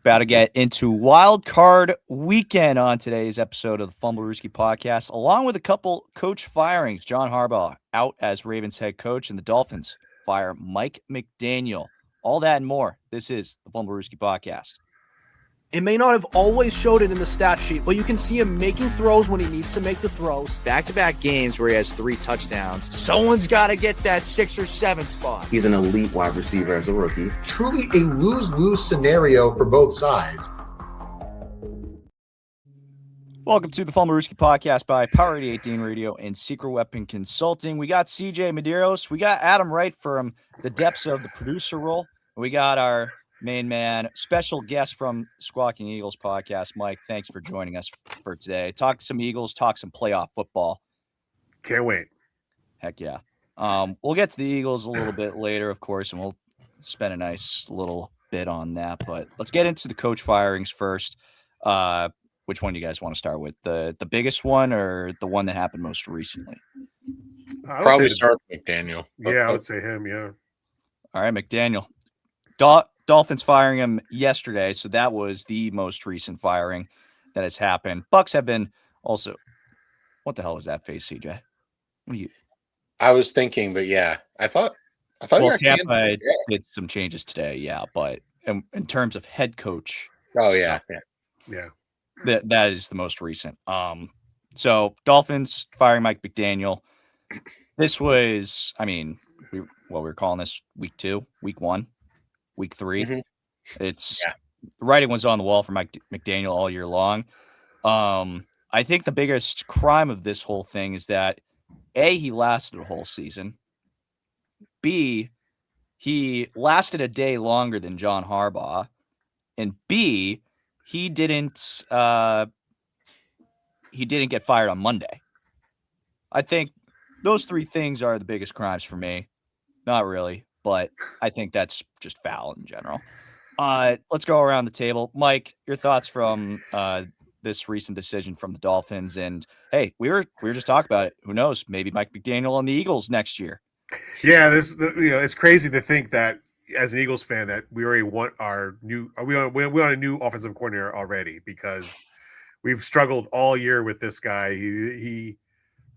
About to get into wild card weekend on today's episode of the Fumblerooski Podcast, along with a couple coach firings. John Harbaugh out as Ravens head coach, and the Dolphins fire Mike McDaniel. All that and more. This is the Fumblerooski Podcast. It may not have always showed it in the stat sheet, but you can see him making throws when he needs to make the throws. Back-to-back games where he has 3 touchdowns. Someone's got to get that 6 or 7 spot. He's an elite wide receiver as a rookie. Truly a lose-lose scenario for both sides. Welcome to the Fumblerooski Podcast by Power 88 Radio and Secret Weapon Consulting. We got CJ Medeiros. We got Adam Wright from the depths of the producer role. We got our main man, special guest from Squawking Eagles Podcast, Mike. Thanks for joining us for today. Talk some Eagles, talk some playoff football. Can't wait. Heck yeah. We'll get to the Eagles a little bit later, of course, and we'll spend a nice little bit on that. But let's get into the coach firings first. Which one do you guys want to start with? The biggest one or the one that happened most recently? Probably start with McDaniel. Yeah, I would say him, yeah. All right, McDaniel. Dolphins firing him yesterday, so that was the most recent firing that has happened. Bucks have been also. What the hell was that face, CJ? What are you? I was thinking, but yeah, I thought. Well, Tampa did some changes today, yeah, but in terms of head coach, yeah. That is the most recent. So Dolphins firing Mike McDaniel. This was, we were calling this week 2, week 1. Week 3. Mm-hmm. The writing was on the wall for Mike McDaniel all year long. I think the biggest crime of this whole thing is that A, he lasted a whole season. B, he lasted a day longer than John Harbaugh. And B, he didn't get fired on Monday. I think those 3 things are the biggest crimes for me. Not really, but I think that's just foul in general. Let's go around the table. Mike, your thoughts from this recent decision from the Dolphins. And hey, we were just talking about it. Who knows? Maybe Mike McDaniel on the Eagles next year. Yeah, it's crazy to think that as an Eagles fan that we already want we want a new offensive coordinator already, because we've struggled all year with this guy. He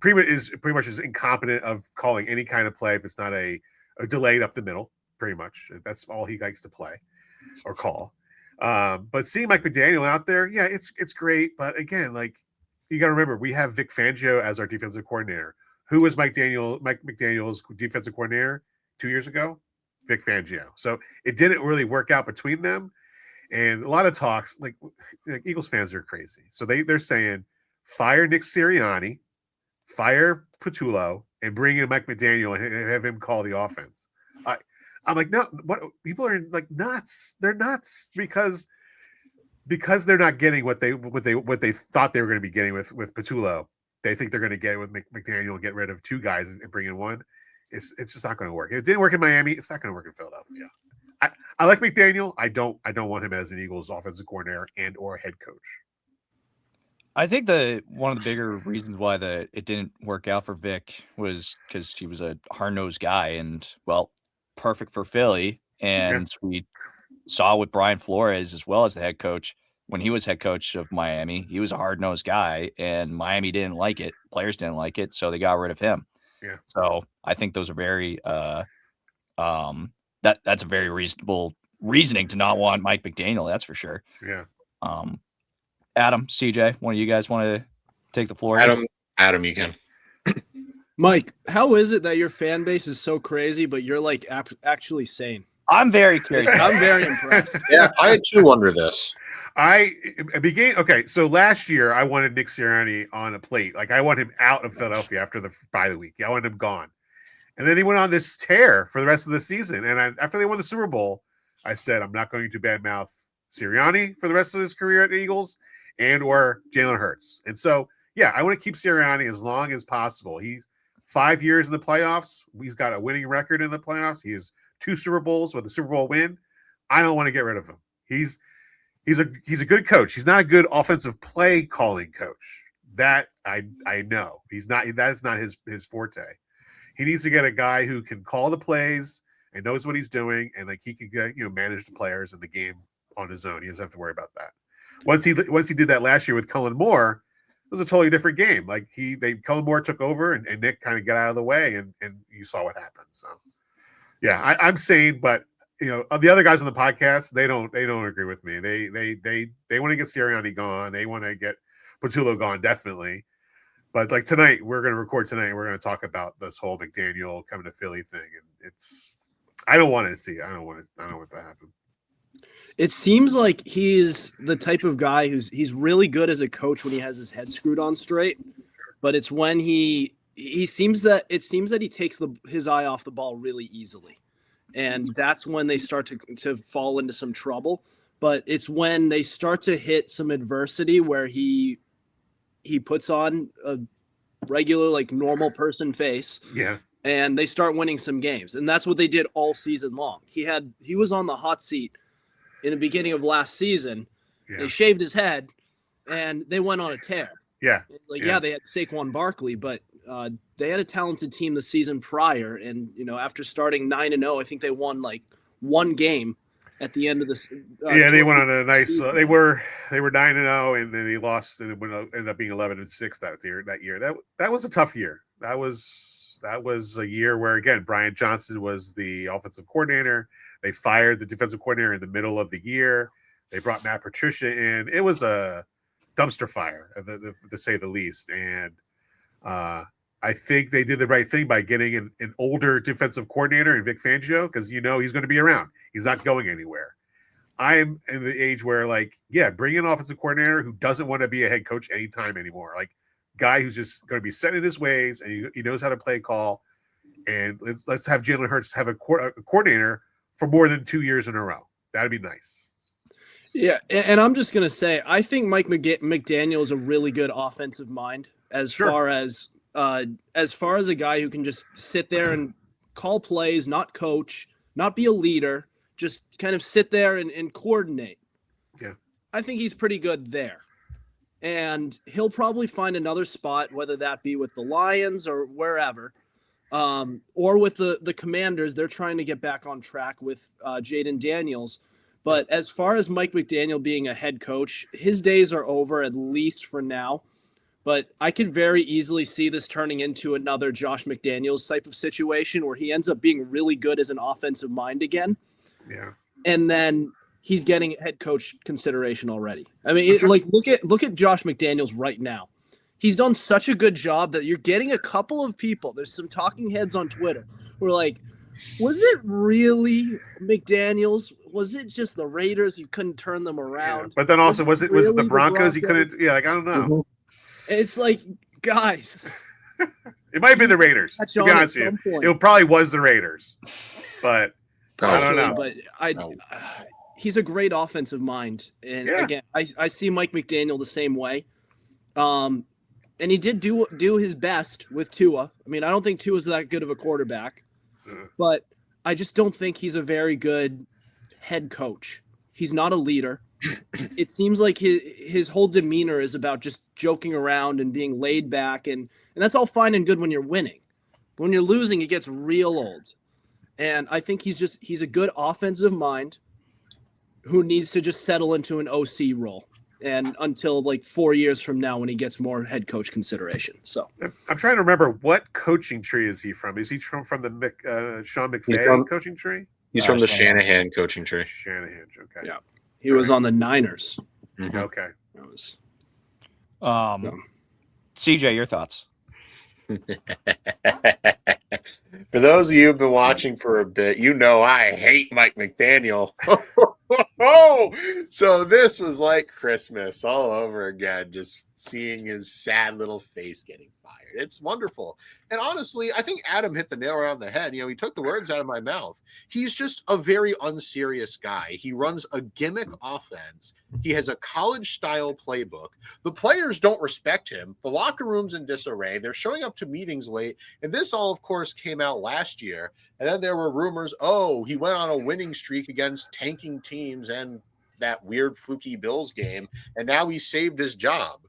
pretty much is incompetent of calling any kind of play if it's not a delayed up the middle. Pretty much, that's all he likes to play or call. But seeing Mike McDaniel out there, yeah, it's great. But again, like, you got to remember, we have Vic Fangio as our defensive coordinator. Who was Mike McDaniel's defensive coordinator 2 years ago? Vic Fangio. So it didn't really work out between them. And a lot of talks, like Eagles fans are crazy. So they're saying fire Nick Sirianni, fire Patullo, and bring in Mike McDaniel and have him call the offense. I'm like, no, what, people are like nuts. They're nuts because they're not getting what they thought they were going to be getting with Patullo. They think they're going to get it with McDaniel and get rid of 2 guys and bring in 1. It's just not going to work. It didn't work in Miami. It's not going to work in Philadelphia. I like McDaniel. I don't want him as an Eagles offensive coordinator and or head coach. I think one of the bigger reasons why it didn't work out for Vic was because he was a hard-nosed guy and, well, perfect for Philly. And we saw with Brian Flores as well as the head coach. When he was head coach of Miami, he was a hard-nosed guy, and Miami didn't like it. Players didn't like it, so they got rid of him. Yeah. So I think those are very that's a very reasonable reasoning to not want Mike McDaniel. That's for sure. Yeah. Adam, CJ, one of you guys want to take the floor? Adam, you can. Mike, how is it that your fan base is so crazy, but you're like actually sane? I'm very curious. I'm very impressed. Yeah, I too wonder this. So last year I wanted Nick Sirianni on a plate. Like, I want him out of Philadelphia after the bye week. I want him gone. And then he went on this tear for the rest of the season. And after they won the Super Bowl, I said, I'm not going to badmouth Sirianni for the rest of his career at the Eagles and or Jalen Hurts. And so, yeah, I want to keep Sirianni as long as possible. He's 5 years in the playoffs. He's got a winning record in the playoffs. He has 2 Super Bowls with a Super Bowl win. I don't want to get rid of him. He's a good coach. He's not a good offensive play calling coach. That I know. He's not. That's not his forte. He needs to get a guy who can call the plays and knows what he's doing, and like he can get, manage the players in the game on his own. He doesn't have to worry about that. Once he did that last year with Cullen Moore, it was a totally different game. Like Cullen Moore took over and Nick kind of got out of the way, and you saw what happened. So yeah, I'm saying, but the other guys on the podcast, they don't agree with me. They want to get Sirianni gone. They want to get Patullo gone, definitely. But like tonight, we're going to record tonight. We're going to talk about this whole McDaniel coming to Philly thing, and I don't want to see it. I don't want that to happen. It seems like he's the type of guy he's really good as a coach when he has his head screwed on straight, but it's when he seems that he takes his eye off the ball really easily, and that's when they start to fall into some trouble. But it's when they start to hit some adversity where he puts on a regular, like, normal person face. Yeah. And they start winning some games. And that's what they did all season long. He was on the hot seat in the beginning of last season. Yeah. They shaved his head and they went on a tear. Yeah. They had Saquon Barkley, but they had a talented team the season prior. And, after starting 9-0, I think they won like one game at the end of this. They went on a nice. They were 9-0, and then they lost, and it ended up being 11-6 that year. That was a tough year. That was a year where, again, Brian Johnson was the offensive coordinator. They fired the defensive coordinator in the middle of the year. They brought Matt Patricia in. It was a dumpster fire, to say the least. And I think they did the right thing by getting an older defensive coordinator in Vic Fangio, because he's going to be around. He's not going anywhere. I'm in the age where, bring an offensive coordinator who doesn't want to be a head coach anytime anymore. Like, guy who's just going to be set in his ways, and he knows how to play call. And let's have Jalen Hurts have a coordinator for more than 2 years in a row. That'd be nice. Yeah, and I'm just going to say, I think Mike McDaniel is a really good offensive mind as far as a guy who can just sit there and call plays, not coach, not be a leader, just kind of sit there and coordinate. Yeah. I think he's pretty good there. And he'll probably find another spot, whether that be with the Lions or wherever, or with the Commanders. They're trying to get back on track with Jaden Daniels. But as far as Mike McDaniel being a head coach, his days are over, at least for now. But I could very easily see this turning into another Josh McDaniels type of situation where he ends up being really good as an offensive mind again. Yeah. And then he's getting head coach consideration already. I mean, look at Josh McDaniels right now. He's done such a good job that you're getting a couple of people. There's some talking heads on Twitter who are like, was it really McDaniels? Was it just the Raiders? You couldn't turn them around. Yeah. But then also, was it the Broncos? You couldn't. Yeah, I don't know. Mm-hmm. It's like, guys. It might have been the Raiders. To be honest with you, it probably was the Raiders. But I don't know. But he's a great offensive mind, and again, I see Mike McDaniel the same way. And he did do his best with Tua. I mean, I don't think Tua's that good of a quarterback, but I just don't think he's a very good head coach. He's not a leader. It seems like his whole demeanor is about just joking around and being laid back, and that's all fine and good when you're winning. But when you're losing, it gets real old. And I think he's a good offensive mind who needs to just settle into an OC role, and until like 4 years from now when he gets more head coach consideration. So I'm trying to remember, what coaching tree is he from? Is he from the Sean McVay coaching tree? He's from the Shanahan coaching tree. Shanahan, okay. Yeah. He was on the Niners. Mm-hmm. Okay. That was, CJ, your thoughts? For those of you who've been watching for a bit, I hate Mike McDaniel. So this was like Christmas all over again, just seeing his sad little face getting fired. It's wonderful. And honestly, I think Adam hit the nail right on the head. He took the words out of my mouth. He's just a very unserious guy. He runs a gimmick offense. He has a college-style playbook. The players don't respect him. The locker room's in disarray. They're showing up to meetings late. And this all, of course, came out last year. And then there were rumors, he went on a winning streak against tanking teams and that weird fluky Bills game. And now he saved his job.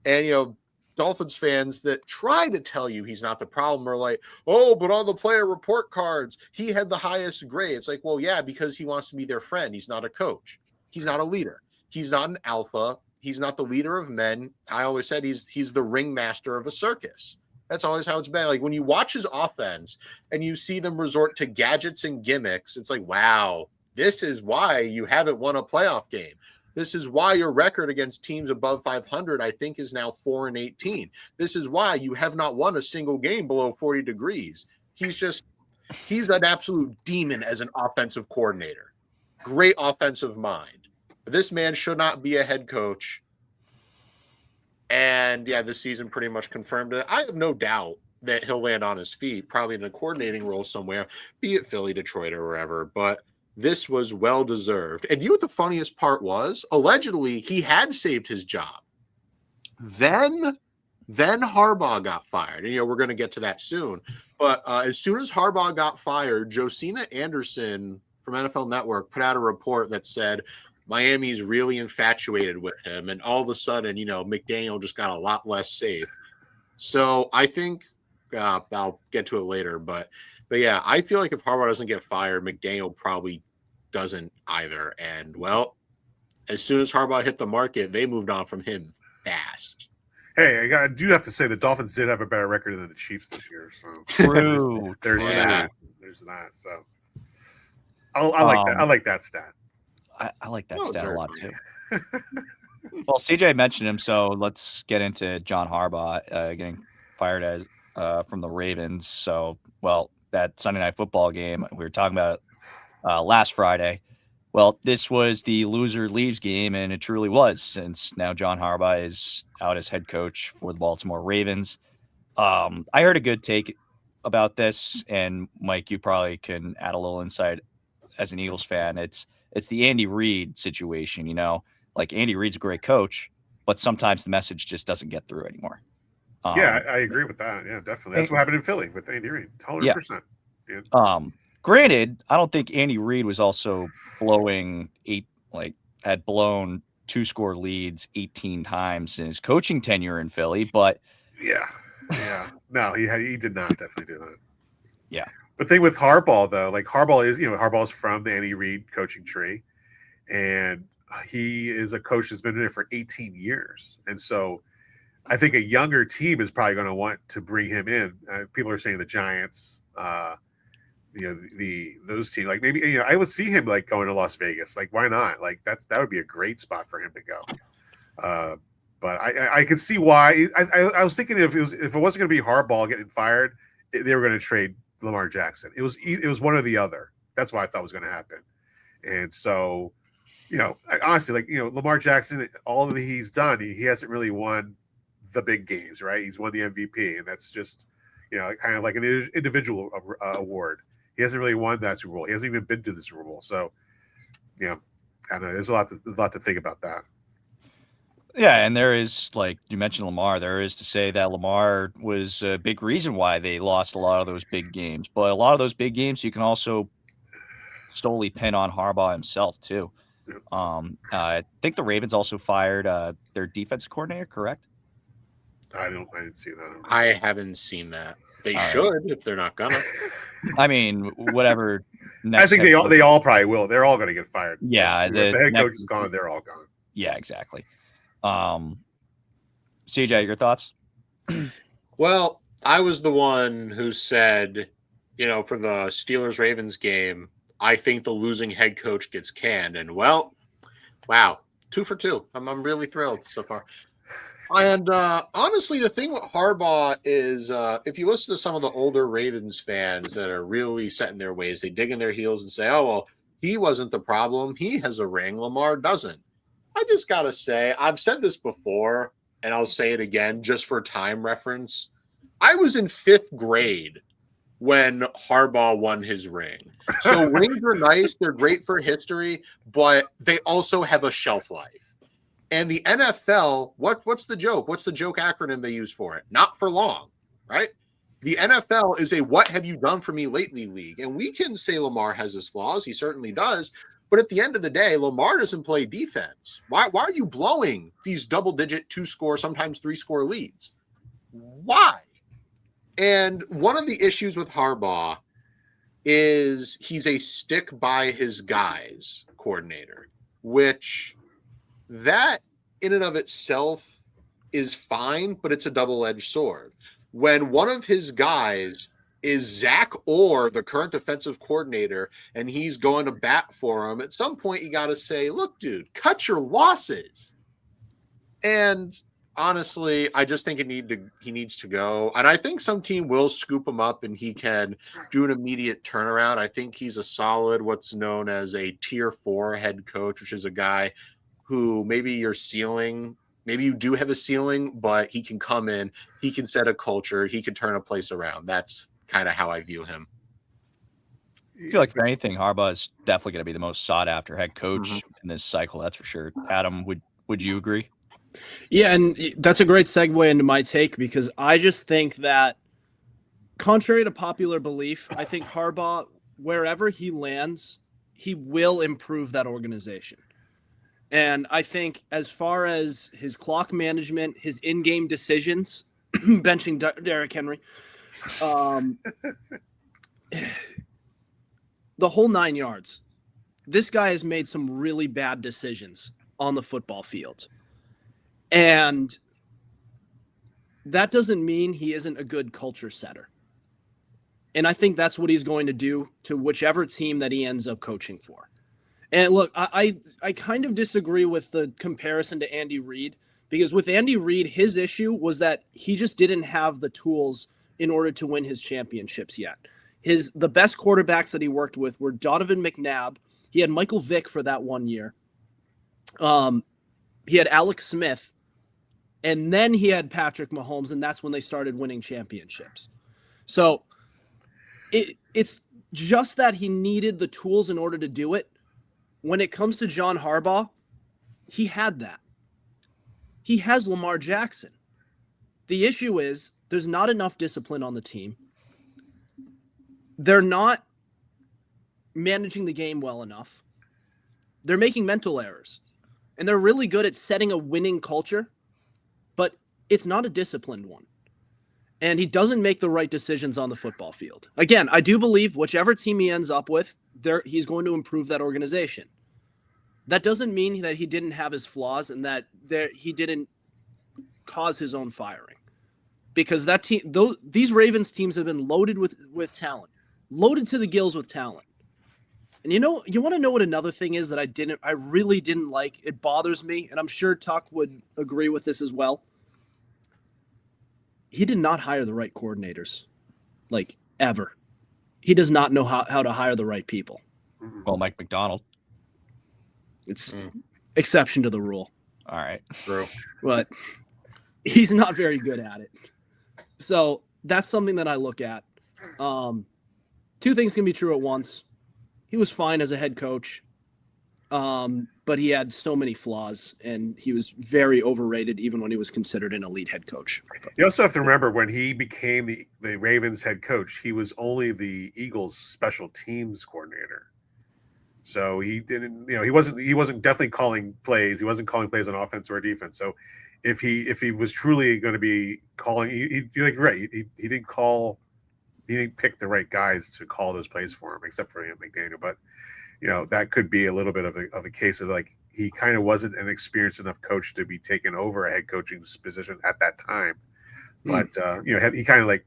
And, Dolphins fans that try to tell you he's not the problem are like, but on the player report cards, he had the highest grade. It's like, well, yeah, because he wants to be their friend. He's not a coach. He's not a leader. He's not an alpha. He's not the leader of men. I always said he's the ringmaster of a circus. That's always how it's been. Like when you watch his offense and you see them resort to gadgets and gimmicks, it's like, wow, this is why you haven't won a playoff game. This is why your record against teams above 500, I think, is now 4-18. This is why you have not won a single game below 40 degrees. He's an absolute demon as an offensive coordinator. Great offensive mind. This man should not be a head coach. And yeah, this season pretty much confirmed it. I have no doubt that he'll land on his feet, probably in a coordinating role somewhere, be it Philly, Detroit, or wherever. But this was well-deserved. And you know what the funniest part was? Allegedly, he had saved his job. Then Harbaugh got fired. And, we're going to get to that soon. But as soon as Harbaugh got fired, Josina Anderson from NFL Network put out a report that said Miami's really infatuated with him. And all of a sudden, McDaniel just got a lot less safe. So I think I'll get to it later. But yeah, I feel like if Harbaugh doesn't get fired, McDaniel probably doesn't either. And, well, as soon as Harbaugh hit the market, they moved on from him fast. Hey, I do have to say the Dolphins did have a better record than the Chiefs this year. So True. there's Yeah. that. There's that. So I like that. I like that stat. I like that stat a lot too. certainly. Well, CJ mentioned him, so let's get into John Harbaugh getting fired as from the Ravens. So, well, that Sunday Night Football game we were talking about last Friday. Well, this was the loser leaves game, and it truly was, since now John Harbaugh is out as head coach for the Baltimore Ravens. I heard a good take about this, and Mike, you probably can add a little insight as an Eagles fan. It's the Andy Reid situation, like Andy Reid's a great coach, but sometimes the message just doesn't get through anymore. Yeah, I agree with that. Yeah, definitely. That's what happened in Philly with Andy Reid. 100%. Yeah. Granted, I don't think Andy Reid was also had blown 2-score leads 18 times in his coaching tenure in Philly, but Yeah. No, he did not definitely do that. Yeah. But the thing with Harbaugh, though, like Harbaugh's from the Andy Reid coaching tree, and he is a coach that's been there for 18 years. And so I think a younger team is probably going to want to bring him in. People are saying the Giants, those teams, like maybe, I would see him like going to Las Vegas. Like, why not? Like that would be a great spot for him to go. But I can see why. I was thinking if it wasn't going to be Harbaugh getting fired, they were going to trade Lamar Jackson. It was one or the other. That's what I thought was going to happen. And so, honestly, Lamar Jackson, all that he's done, he hasn't really won the big games, right? He's won the MVP, and that's just, kind of like an individual award. He hasn't really won that Super Bowl. He hasn't even been to the Super Bowl. So, I don't know. There's a lot to think about that. Yeah, and there is, like you mentioned Lamar, there is to say that Lamar was a big reason why they lost a lot of those big games. But a lot of those big games you can also solely pin on Harbaugh himself too. I think the Ravens also fired their defensive coordinator, correct? I didn't see that. I haven't seen that. They should if they're not gonna. I mean, whatever. I think they all probably will. They're all going to get fired. Yeah, if the head coach is gone, they're all gone. Yeah, exactly. CJ, your thoughts? Well, I was the one who said, for the Steelers-Ravens game, I think the losing head coach gets canned. And, well, wow, 2 for 2. I'm really thrilled so far. And honestly, the thing with Harbaugh is if you listen to some of the older Ravens fans that are really set in their ways, they dig in their heels and say, oh, well, he wasn't the problem. He has a ring. Lamar doesn't. I just got to say, I've said this before, and I'll say it again just for time reference. I was in 5th grade when Harbaugh won his ring. So rings are nice. They're great for history, but they also have a shelf life. And the NFL, what's the joke? What's the joke acronym they use for it? Not for long, right? The NFL is a what have you done for me lately league. And we can say Lamar has his flaws. He certainly does. But at the end of the day, Lamar doesn't play defense. Why are you blowing these double-digit 2-score, sometimes 3-score leads? Why? And one of the issues with Harbaugh is he's a stick-by-his-guys coordinator. which that in and of itself is fine, but it's a double-edged sword. When one of his guys is Zach Orr, the current defensive coordinator, and he's going to bat for him, at some point you got to say, look, dude, cut your losses. And honestly, I just think he needs to go. And I think some team will scoop him up and he can do an immediate turnaround. I think he's a solid, what's known as a tier 4 head coach, which is a guy who maybe your ceiling, maybe you do have a ceiling, but he can come in, he can set a culture, he can turn a place around. That's kind of how I view him. I feel like if anything, Harbaugh is definitely going to be the most sought after head coach in this cycle. That's for sure. Adam, would you agree? Yeah, and that's a great segue into my take, because I just think that, contrary to popular belief, I think Harbaugh, wherever he lands, he will improve that organization. And I think as far as his clock management, his in-game decisions, benching Derrick Henry, the whole 9 yards, this guy has made some really bad decisions on the football field. And that doesn't mean he isn't a good culture setter. And I think that's what he's going to do to whichever team that he ends up coaching for. And look, I kind of disagree with the comparison to Andy Reid, because with Andy Reid, his issue was that he just didn't have the tools in order to win his championships yet. The best quarterbacks that he worked with were Donovan McNabb. He had Michael Vick for that 1 year. He had Alex Smith. And then he had Patrick Mahomes, and that's when they started winning championships. So it's just that he needed the tools in order to do it. When it comes to John Harbaugh, he had that. He has Lamar Jackson. The issue is there's not enough discipline on the team. They're not managing the game well enough. They're making mental errors. And they're really good at setting a winning culture, but it's not a disciplined one. And he doesn't make the right decisions on the football field. Again, I do believe whichever team he ends up with, he's going to improve that organization. That doesn't mean that he didn't have his flaws and that he didn't cause his own firing. Because these Ravens teams have been loaded with talent, loaded to the gills with talent. And you want to know what another thing is that I really didn't like? It bothers me, and I'm sure Tuck would agree with this as well. He did not hire the right coordinators, like, ever. He does not know how to hire the right people. Well, Mike McDonald. It's exception to the rule. All right. True. But he's not very good at it. So that's something that I look at. Two things can be true at once. He was fine as a head coach, but he had so many flaws, and he was very overrated even when he was considered an elite head coach. You also have to remember, when he became the Ravens head coach, he was only the Eagles special teams coordinator. So he didn't, he wasn't definitely calling plays. He wasn't calling plays on offense or defense. So if he was truly going to be calling, you're like, right, he didn't pick the right guys to call those plays for him, except for McDaniel. But that could be a little bit of a case of, like, he kind of wasn't an experienced enough coach to be taken over a head coaching position at that time. But he kind of, like,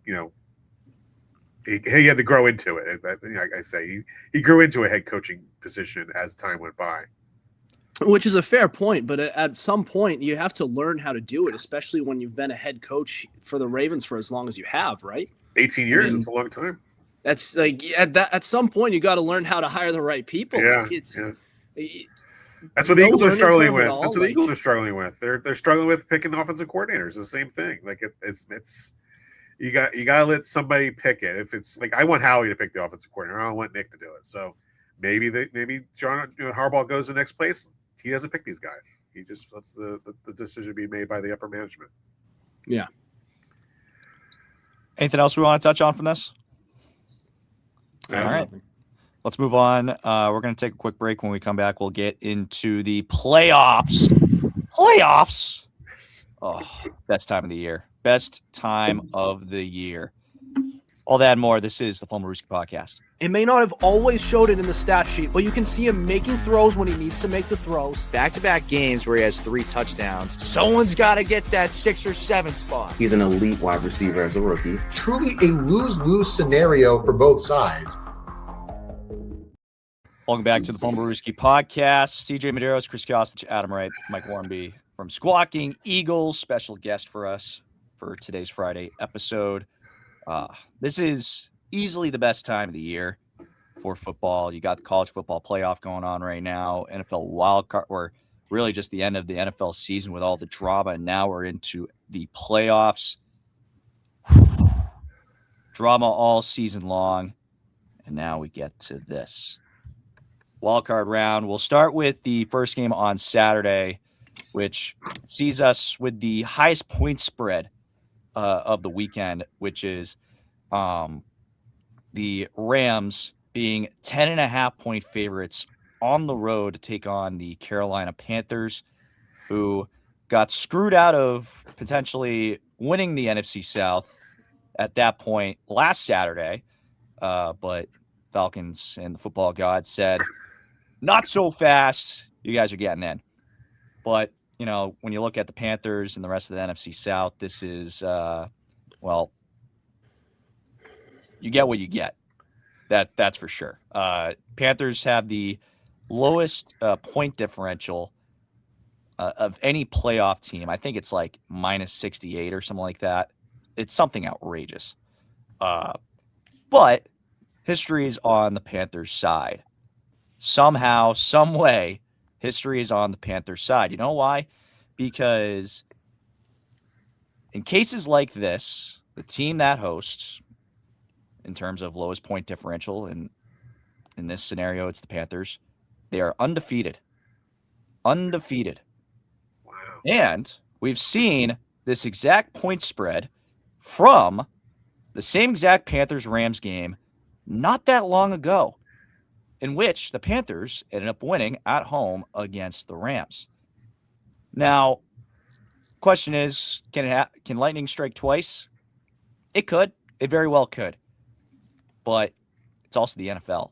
he had to grow into it. Like I say, he grew into a head coaching position as time went by. Which is a fair point, but at some point you have to learn how to do it, especially when you've been a head coach for the Ravens for as long as you have, right? 18 years is a long time. That's like at some point you got to learn how to hire the right people. Yeah, like that's what the Eagles are struggling with. That's what the Eagles are struggling with. They're struggling with picking offensive coordinators. The same thing. Like it's you got to let somebody pick it. If it's like, I want Howie to pick the offensive coordinator, I don't want Nick to do it. So maybe John Harbaugh goes the next place. He doesn't pick these guys. He just lets the decision be made by the upper management. Yeah. Anything else we want to touch on from this? All right. Let's move on. We're going to take a quick break. When we come back, we'll get into the playoffs. Playoffs. Oh, best time of the year. Best time of the year. All that and more. This is the Fumblerooski Podcast. It may not have always showed it in the stat sheet, but you can see him making throws when he needs to make the throws. Back-to-back games where he has 3 touchdowns. Someone's got to get that 6 or 7 spot. He's an elite wide receiver as a rookie. Truly a lose-lose scenario for both sides. Welcome back to the Fumblerooski Podcast. CJ Medeiros, Chris Costich, Adam Wright, Mike Whartenby from Squawking Eagles. Special guest for us for today's Friday episode. This is easily the best time of the year for football. You got the college football playoff going on right now, NFL wildcard, or really just the end of the NFL season with all the drama, and now we're into the playoffs. Drama all season long, and now we get to this wildcard round. We'll start with the first game on Saturday, which sees us with the highest point spread of the weekend, which is the Rams being 10.5-point favorites on the road to take on the Carolina Panthers, who got screwed out of potentially winning the NFC South at that point last Saturday. But Falcons and the football god said, not so fast. You guys are getting in. But, you know, when you look at the Panthers and the rest of the NFC South, this is, well, you get what you get. That's for sure. Panthers have the lowest point differential of any playoff team. I think it's like minus 68 or something like that. It's something outrageous. But history is on the Panthers' side. Somehow, some way, history is on the Panthers' side. You know why? Because in cases like this, the team that hosts, in terms of lowest point differential, and in this scenario, it's the Panthers, they are undefeated. Undefeated. Wow. And we've seen this exact point spread from the same exact Panthers-Rams game not that long ago, in which the Panthers ended up winning at home against the Rams. Now, question is, can lightning strike twice? It could. It very well could. But it's also the NFL.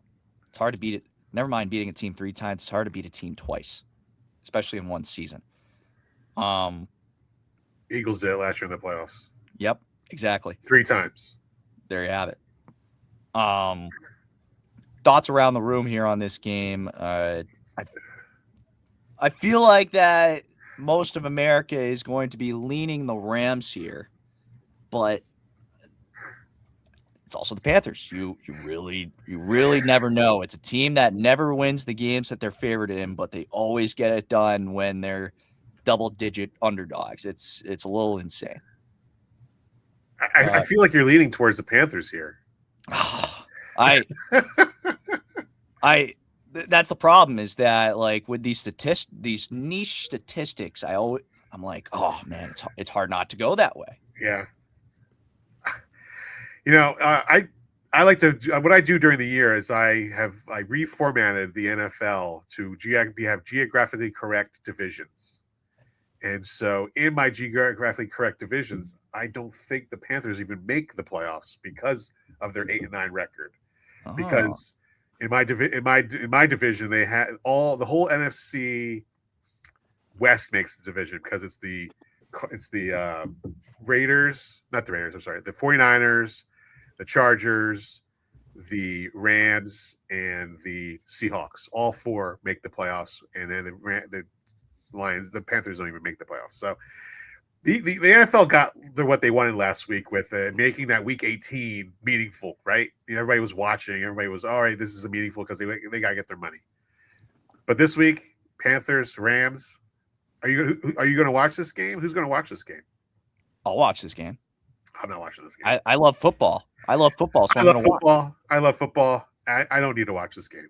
It's hard to beat it. Never mind beating a team 3 times. It's hard to beat a team twice, especially in one season. Eagles did it last year in the playoffs. Yep, exactly. 3 times. There you have it. Thoughts around the room here on this game. I feel like that most of America is going to be leaning the Rams here, but it's also the Panthers. You really never know. It's a team that never wins the games that they're favored in, but they always get it done when they're double-digit underdogs. It's a little insane. I feel like you're leaning towards the Panthers here. That's the problem, is that like with these niche statistics, I'm like, oh man, it's hard not to go that way. Yeah. You know, I like to, what I do during the year is I reformatted the NFL to have geographically correct divisions. And so in my geographically correct divisions, I don't think the Panthers even make the playoffs because of their 8-9 record. Oh. Because in my division, they had the whole NFC West makes the division because it's the Raiders, not the Raiders, I'm sorry, the 49ers, the Chargers, the Rams, and the Seahawks. All 4 make the playoffs, and then the Lions, the Panthers don't even make the playoffs. So the NFL got what they wanted last week with making that Week 18 meaningful, right? Everybody was watching. Everybody was, all right, this is a meaningful because they got to get their money. But this week, Panthers, Rams, are you going to watch this game? Who's going to watch this game? I'll watch this game. I'm not watching this game. I love football. So I love football. I don't need to watch this game.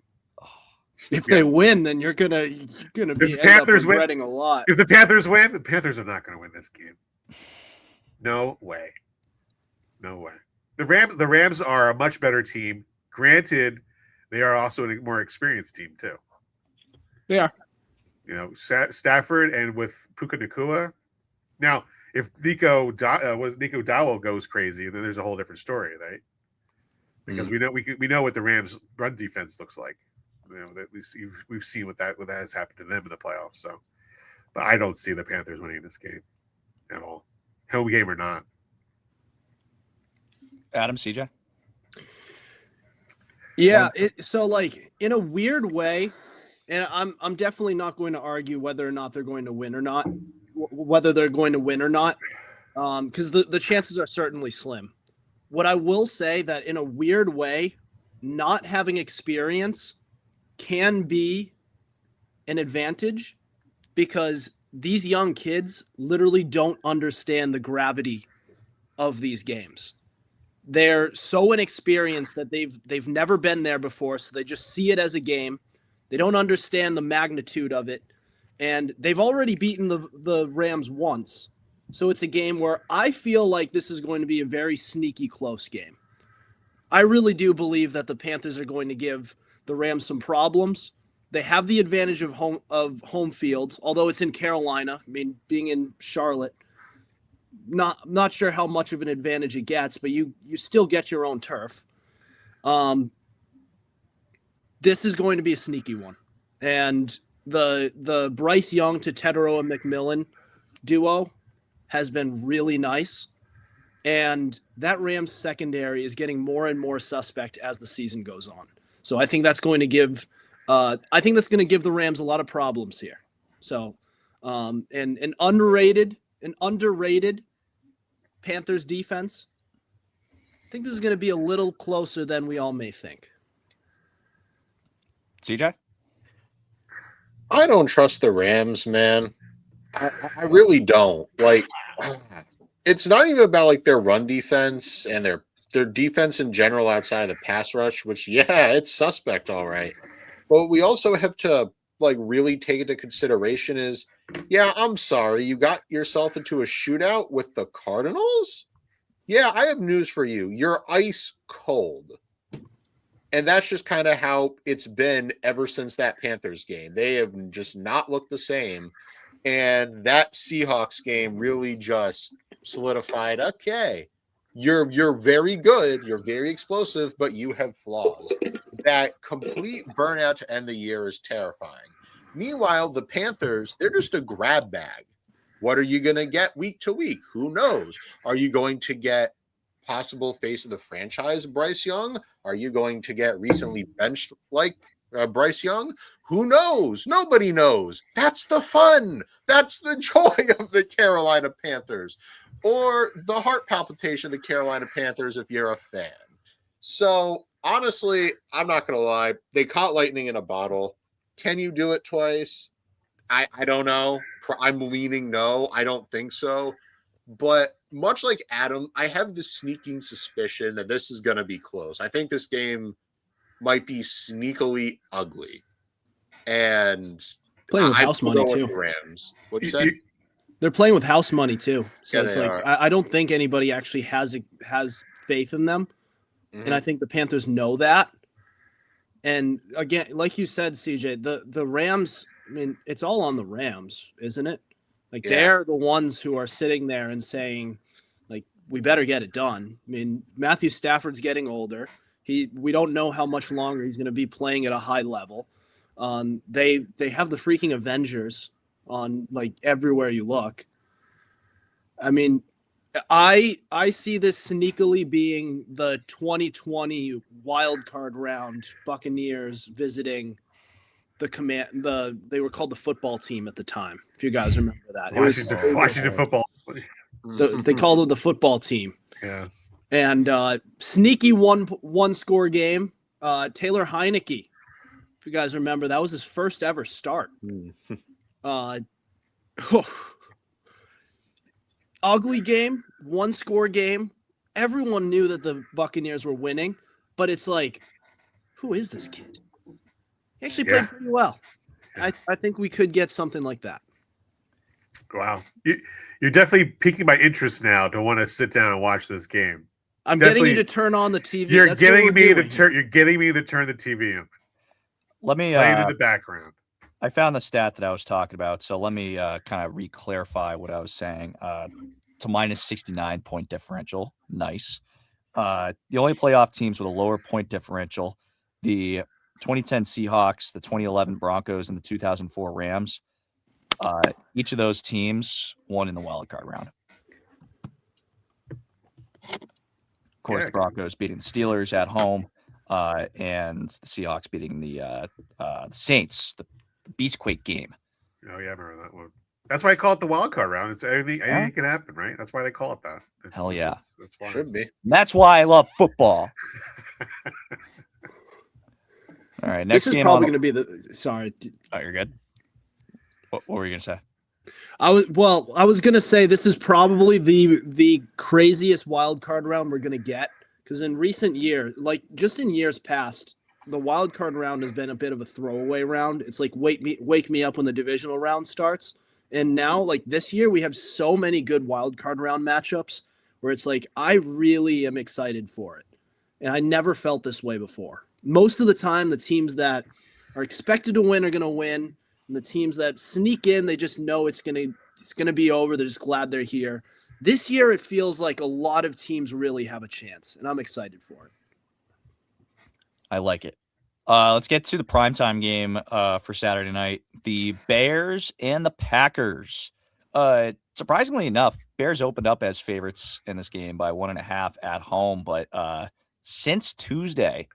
If they win, then you're gonna be the Panthers regretting a lot. If the Panthers win, the Panthers are not going to win this game. No way. No way. The Rams are a much better team. Granted, they are also a more experienced team too. They are. You know, Stafford and with Puka Nacua. Now, if Nico Dowell goes crazy, then there's a whole different story, right? because we know what the Rams' run defense looks like. That we've seen what that has happened to them in the playoffs. So, but I don't see the Panthers winning this game at all, home game or not. Adam, CJ. Yeah, so like in a weird way, and I'm definitely not going to argue whether or not they're going to win or not, because the chances are certainly slim. What I will say that in a weird way, not having experience can be an advantage because these young kids literally don't understand the gravity of these games. They're so inexperienced that they've never been there before, so they just see it as a game. They don't understand the magnitude of it, and they've already beaten the Rams once. So it's a game where I feel like this is going to be a very sneaky close game. I really do believe that the Panthers are going to give the Rams some problems. They have the advantage of home field, although it's in Carolina. I mean, being in Charlotte, not sure how much of an advantage it gets, but you still get your own turf. This is going to be a sneaky one. And the Bryce Young to Tetero and McMillan duo has been really nice. And that Rams secondary is getting more and more suspect as the season goes on. So I think that's going to give the Rams a lot of problems here. So an underrated Panthers defense. I think this is going to be a little closer than we all may think. CJ? I don't trust the Rams, man. I really don't. Like, it's not even about like their run defense and their defense in general outside of the pass rush, which, yeah, it's suspect, all right. But we also have to like really take into consideration is, yeah, I'm sorry, you got yourself into a shootout with the Cardinals? Yeah, I have news for you. You're ice cold. And that's just kind of how it's been ever since that Panthers game. They have just not looked the same. And that Seahawks game really just solidified, okay, you're very good, you're very explosive, but you have flaws. That complete burnout to end the year is terrifying. Meanwhile, the Panthers, they're just a grab bag. What are you going to get week to week? Who knows? Are you going to get possible face of the franchise Bryce Young? Are you going to get recently benched like Bryce Young? Who knows? Nobody knows. That's the fun. That's the joy of the Carolina Panthers, or the heart palpitation of the Carolina Panthers if you're a fan. So honestly, I'm not going to lie. They caught lightning in a bottle. Can you do it twice? I don't know. I'm leaning no. I don't think so. But much like Adam, I have this sneaking suspicion that this is going to be close. I think this game might be sneakily ugly. And playing with house money too. Rams. What you said? They're playing with house money too. So Yeah, it's they like are. I don't think anybody actually has faith in them. Mhm. And I think the Panthers know that. And again, like you said, CJ, the Rams, I mean, it's all on the Rams, isn't it? Like Yeah. they're the ones who are sitting there and saying, like, we better get it done. I mean, Matthew Stafford's getting older. We don't know how much longer he's going to be playing at a high level. They have the freaking Avengers on like everywhere you look. I mean, I see this sneakily being the 2020 wild card round, Buccaneers visiting the they were called the football team at the time, if you guys remember that. Washington football. They called it the football team. Yes. And sneaky one score game. Taylor Heineke, if you guys remember, that was his first ever start. Ugly game, one score game. Everyone knew that the Buccaneers were winning, but it's like, who is this kid? He actually played pretty well. I think we could get something like that. Wow. You're definitely piquing my interest now to want to sit down and watch this game. I'm getting you to turn on the TV. You're That's getting what we're me doing. you're getting me to turn the TV on. Let me Play it in the background. I found the stat that I was talking about, so let me kind of re-clarify what I was saying. It's a minus 69 point differential. Nice. The only playoff teams with a lower point differential, the 2010 Seahawks, the 2011 Broncos, and the 2004 Rams. Each of those teams won in the wild card round. Of course, the Broncos beating the Steelers at home, and the Seahawks beating the Saints, the Beastquake game. Oh yeah, I remember that one. That's why I call it the wild card round. It's anything can happen, right? That's why they call it that. Hell yeah. That's why. Should be. And that's why I love football. All right, next this is game probably going to be the. Sorry. Oh, you're good. What were you going to say? I was going to say this is probably the craziest wild card round we're going to get, because in recent years, like just in years past, the wild card round has been a bit of a throwaway round. It's like wake me up when the divisional round starts. And now, like this year, we have so many good wild card round matchups where it's like I really am excited for it, and I never felt this way before. Most of the time, the teams that are expected to win are going to win, and the teams that sneak in, they just know it's gonna be over. They're just glad they're here. This year, it feels like a lot of teams really have a chance, and I'm excited for it. I like it. Let's get to the primetime game for Saturday night. The Bears and the Packers. Surprisingly enough, Bears opened up as favorites in this game by 1.5 at home, but since Tuesday,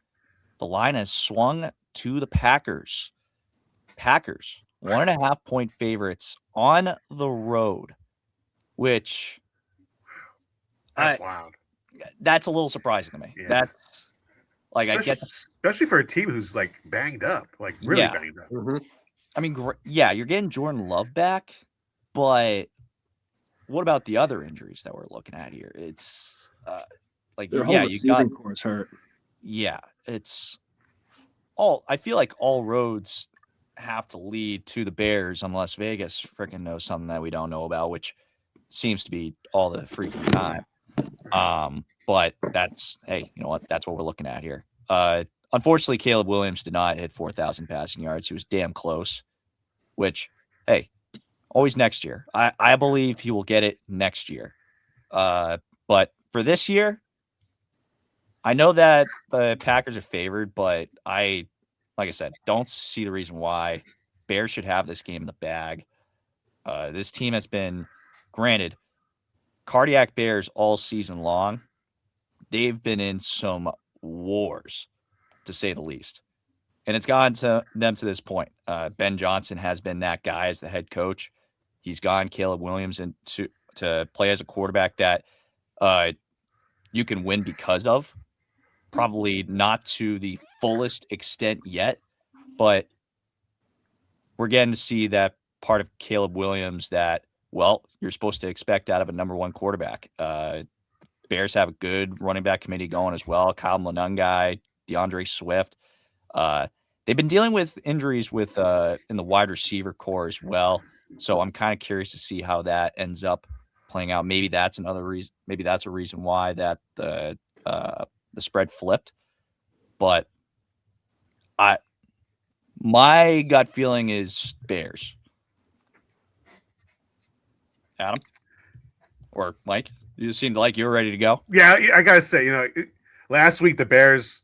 the line has swung to the Packers. Packers, 1.5 point favorites on the road, which that's wild. That's a little surprising to me. Yeah. That's like especially for a team who's like banged up, like really banged up. Mm-hmm. I mean, you're getting Jordan Love back, but what about the other injuries that we're looking at here? It's like Their whole receiving core is hurt. Yeah, it's all. I feel like all roads have to lead to the Bears unless Vegas freaking knows something that we don't know about, which seems to be all the freaking time. But that's, hey, you know what? That's what we're looking at here. Unfortunately, Caleb Williams did not hit 4,000 passing yards. He was damn close, which, hey, always next year. I believe he will get it next year. But for this year, I know that the Packers are favored, but like I said, don't see the reason why Bears should have this game in the bag. This team has been, granted, cardiac Bears all season long. They've been in some wars, to say the least. And it's gotten to them to this point. Ben Johnson has been that guy as the head coach. He's gotten Caleb Williams to play as a quarterback that you can win because of. Probably not to the fullest extent yet, but we're getting to see that part of Caleb Williams that, well, you're supposed to expect out of a number one quarterback. Bears have a good running back committee going as well. Kyle Monungai, DeAndre Swift. They've been dealing with injuries with in the wide receiver core as well. So I'm kind of curious to see how that ends up playing out. Maybe that's another reason. Maybe that's a reason why that the spread flipped. But my gut feeling is Bears. Adam or Mike, you seemed like you were ready to go. Yeah, I gotta say, last week the Bears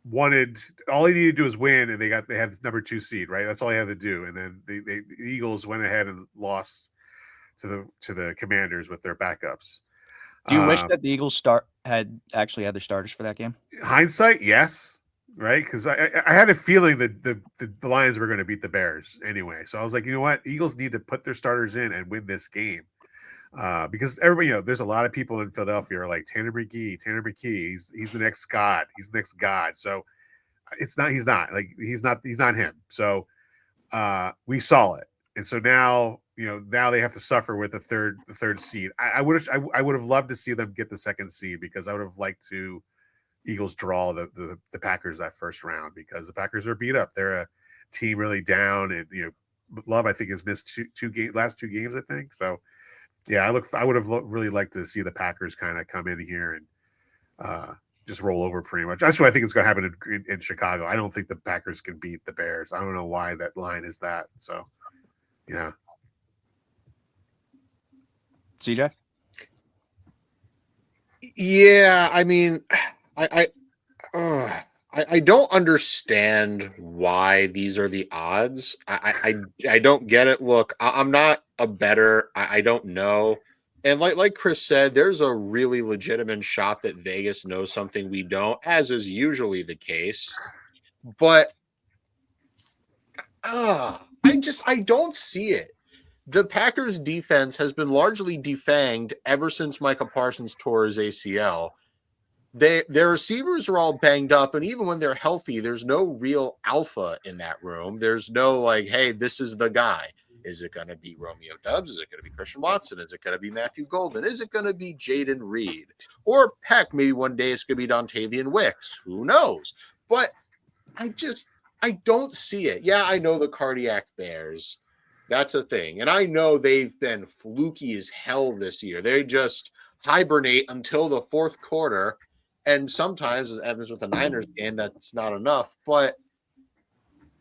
wanted, all they needed to do was win, and they had this number 2 seed, right? That's all they had to do, and then the Eagles went ahead and lost to the Commanders with their backups. Do you wish that the Eagles had actually had their starters for that game? Hindsight, yes. Right, because I had a feeling that the Lions were going to beat the Bears anyway. So I was like, you know what, Eagles need to put their starters in and win this game, because everybody, there's a lot of people in Philadelphia are like Tanner McKee. He's the next Scott. He's the next God. So he's not him. So we saw it, and so now they have to suffer with the third seed. I would have loved to see them get the 2nd seed, because I would have liked to. Eagles draw the Packers that first round, because the Packers are beat up. They're a team really down, and Love, I think, has missed last two games, I think. So yeah, I would have really liked to see the Packers kind of come in here and just roll over pretty much. That's what I think is going to happen in Chicago. I don't think the Packers can beat the Bears. I don't know why that line is that. So yeah. CJ? Yeah, I mean, I don't understand why these are the odds. I don't get it. Look, I'm not a bettor. I don't know. And like Chris said, there's a really legitimate shot that Vegas knows something we don't, as is usually the case. But I don't see it. The Packers defense has been largely defanged ever since Micah Parsons tore his ACL. Their receivers are all banged up, and even when they're healthy, there's no real alpha in that room. There's no like, hey, this is the guy. Is it going to be Romeo Doubs? Is it going to be Christian Watson? Is it going to be Matthew Golden? Is it going to be Jaden Reed? Or heck, maybe one day it's going to be Dontavian Wicks. Who knows? But I don't see it. Yeah, I know the cardiac bears. That's a thing. And I know they've been fluky as hell this year. They just hibernate until the fourth quarter. And sometimes, as happens with the Niners game, that's not enough. But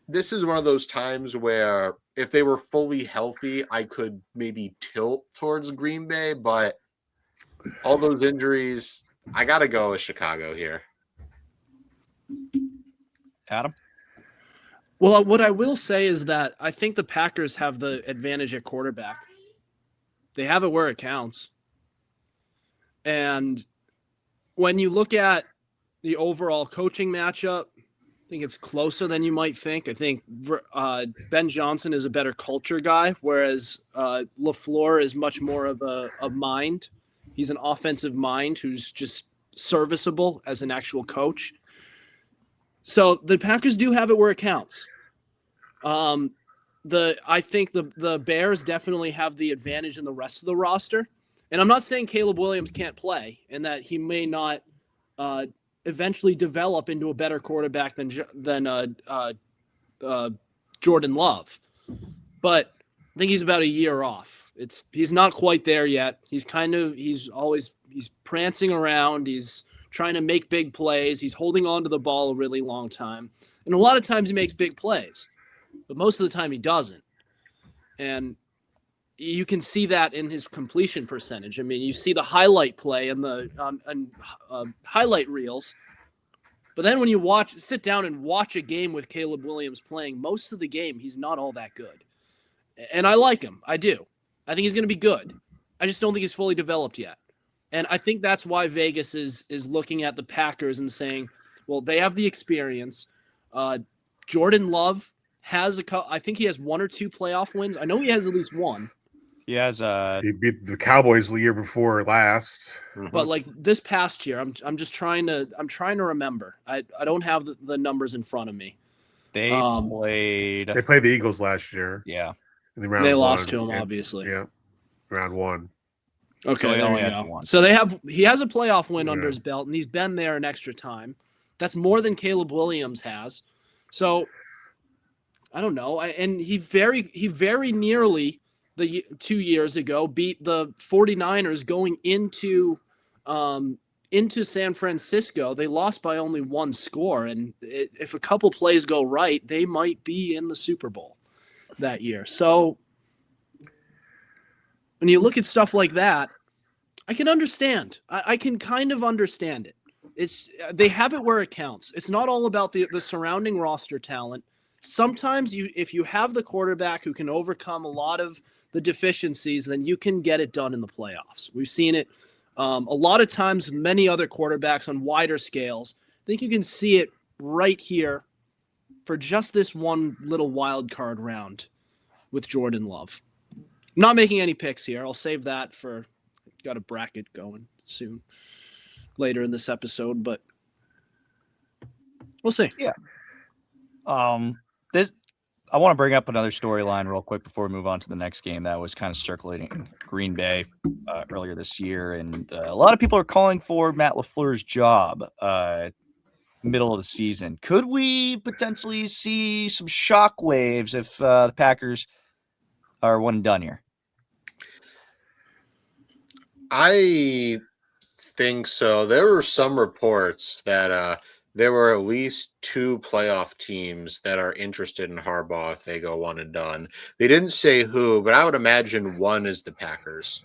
this is one of those times where if they were fully healthy, I could maybe tilt towards Green Bay. But all those injuries, I got to go with Chicago here. Adam? Well, what I will say is that I think the Packers have the advantage at quarterback. They have it where it counts. And when you look at the overall coaching matchup, I think it's closer than you might think. I think Ben Johnson is a better culture guy, whereas LaFleur is much more of a mind. He's an offensive mind who's just serviceable as an actual coach. So the Packers do have it where it counts. I think the Bears definitely have the advantage in the rest of the roster. And I'm not saying Caleb Williams can't play and that he may not eventually develop into a better quarterback than Jordan Love. But I think he's about a year off. He's not quite there yet. He's prancing around. He's trying to make big plays. He's holding on to the ball a really long time. And a lot of times he makes big plays, but most of the time he doesn't. And you can see that in his completion percentage. I mean, you see the highlight play and the highlight reels. But then when you sit down and watch a game with Caleb Williams playing, most of the game he's not all that good. And I like him. I do. I think he's going to be good. I just don't think he's fully developed yet. And I think that's why Vegas is looking at the Packers and saying, well, they have the experience. Jordan Love I think he has one or two playoff wins. I know he has at least one. He has he beat the Cowboys the year before last. But like this past year, I'm trying to remember. I don't have the numbers in front of me. They played the Eagles last year. Yeah. In the round they one, lost to him, obviously. Yeah. Round one. Okay, so there you go. So he has a playoff win under his belt, and he's been there an extra time. That's more than Caleb Williams has. So I don't know. And he very nearly 2 years ago beat the 49ers going into San Francisco. They lost by only one score, and if a couple plays go right, they might be in the Super Bowl that year. So when you look at stuff like that, I can understand. I can kind of understand it. They have it where it counts. It's not all about the surrounding roster talent. Sometimes if you have the quarterback who can overcome a lot of the deficiencies, then you can get it done in the playoffs. We've seen it a lot of times with many other quarterbacks on wider scales. I think you can see it right here for just this one little wild card round with Jordan Love. I'm not making any picks here. I'll save that for got a bracket going soon later in this episode, but we'll see. Yeah. I want to bring up another storyline real quick before we move on to the next game that was kind of circulating Green Bay earlier this year. And a lot of people are calling for Matt LaFleur's job middle of the season. Could we potentially see some shockwaves if the Packers are one and done here? I think so. There were some reports that there were at least two playoff teams that are interested in Harbaugh if they go one and done. They didn't say who, but I would imagine one is the Packers.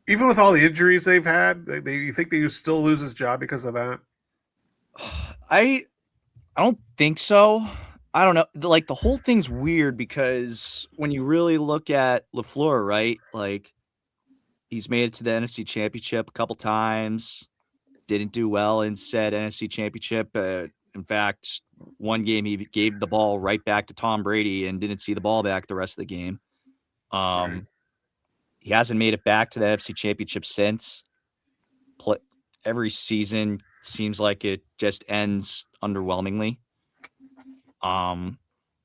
Even with all the injuries they've had, you think they still lose his job because of that? I don't think so. I don't know. Like, the whole thing's weird because when you really look at LaFleur, right? Like, he's made it to the NFC Championship a couple times. Didn't do well in said NFC Championship. In fact, one game he gave the ball right back to Tom Brady and didn't see the ball back the rest of the game. Right. He hasn't made it back to the NFC Championship since. Every season seems like it just ends underwhelmingly.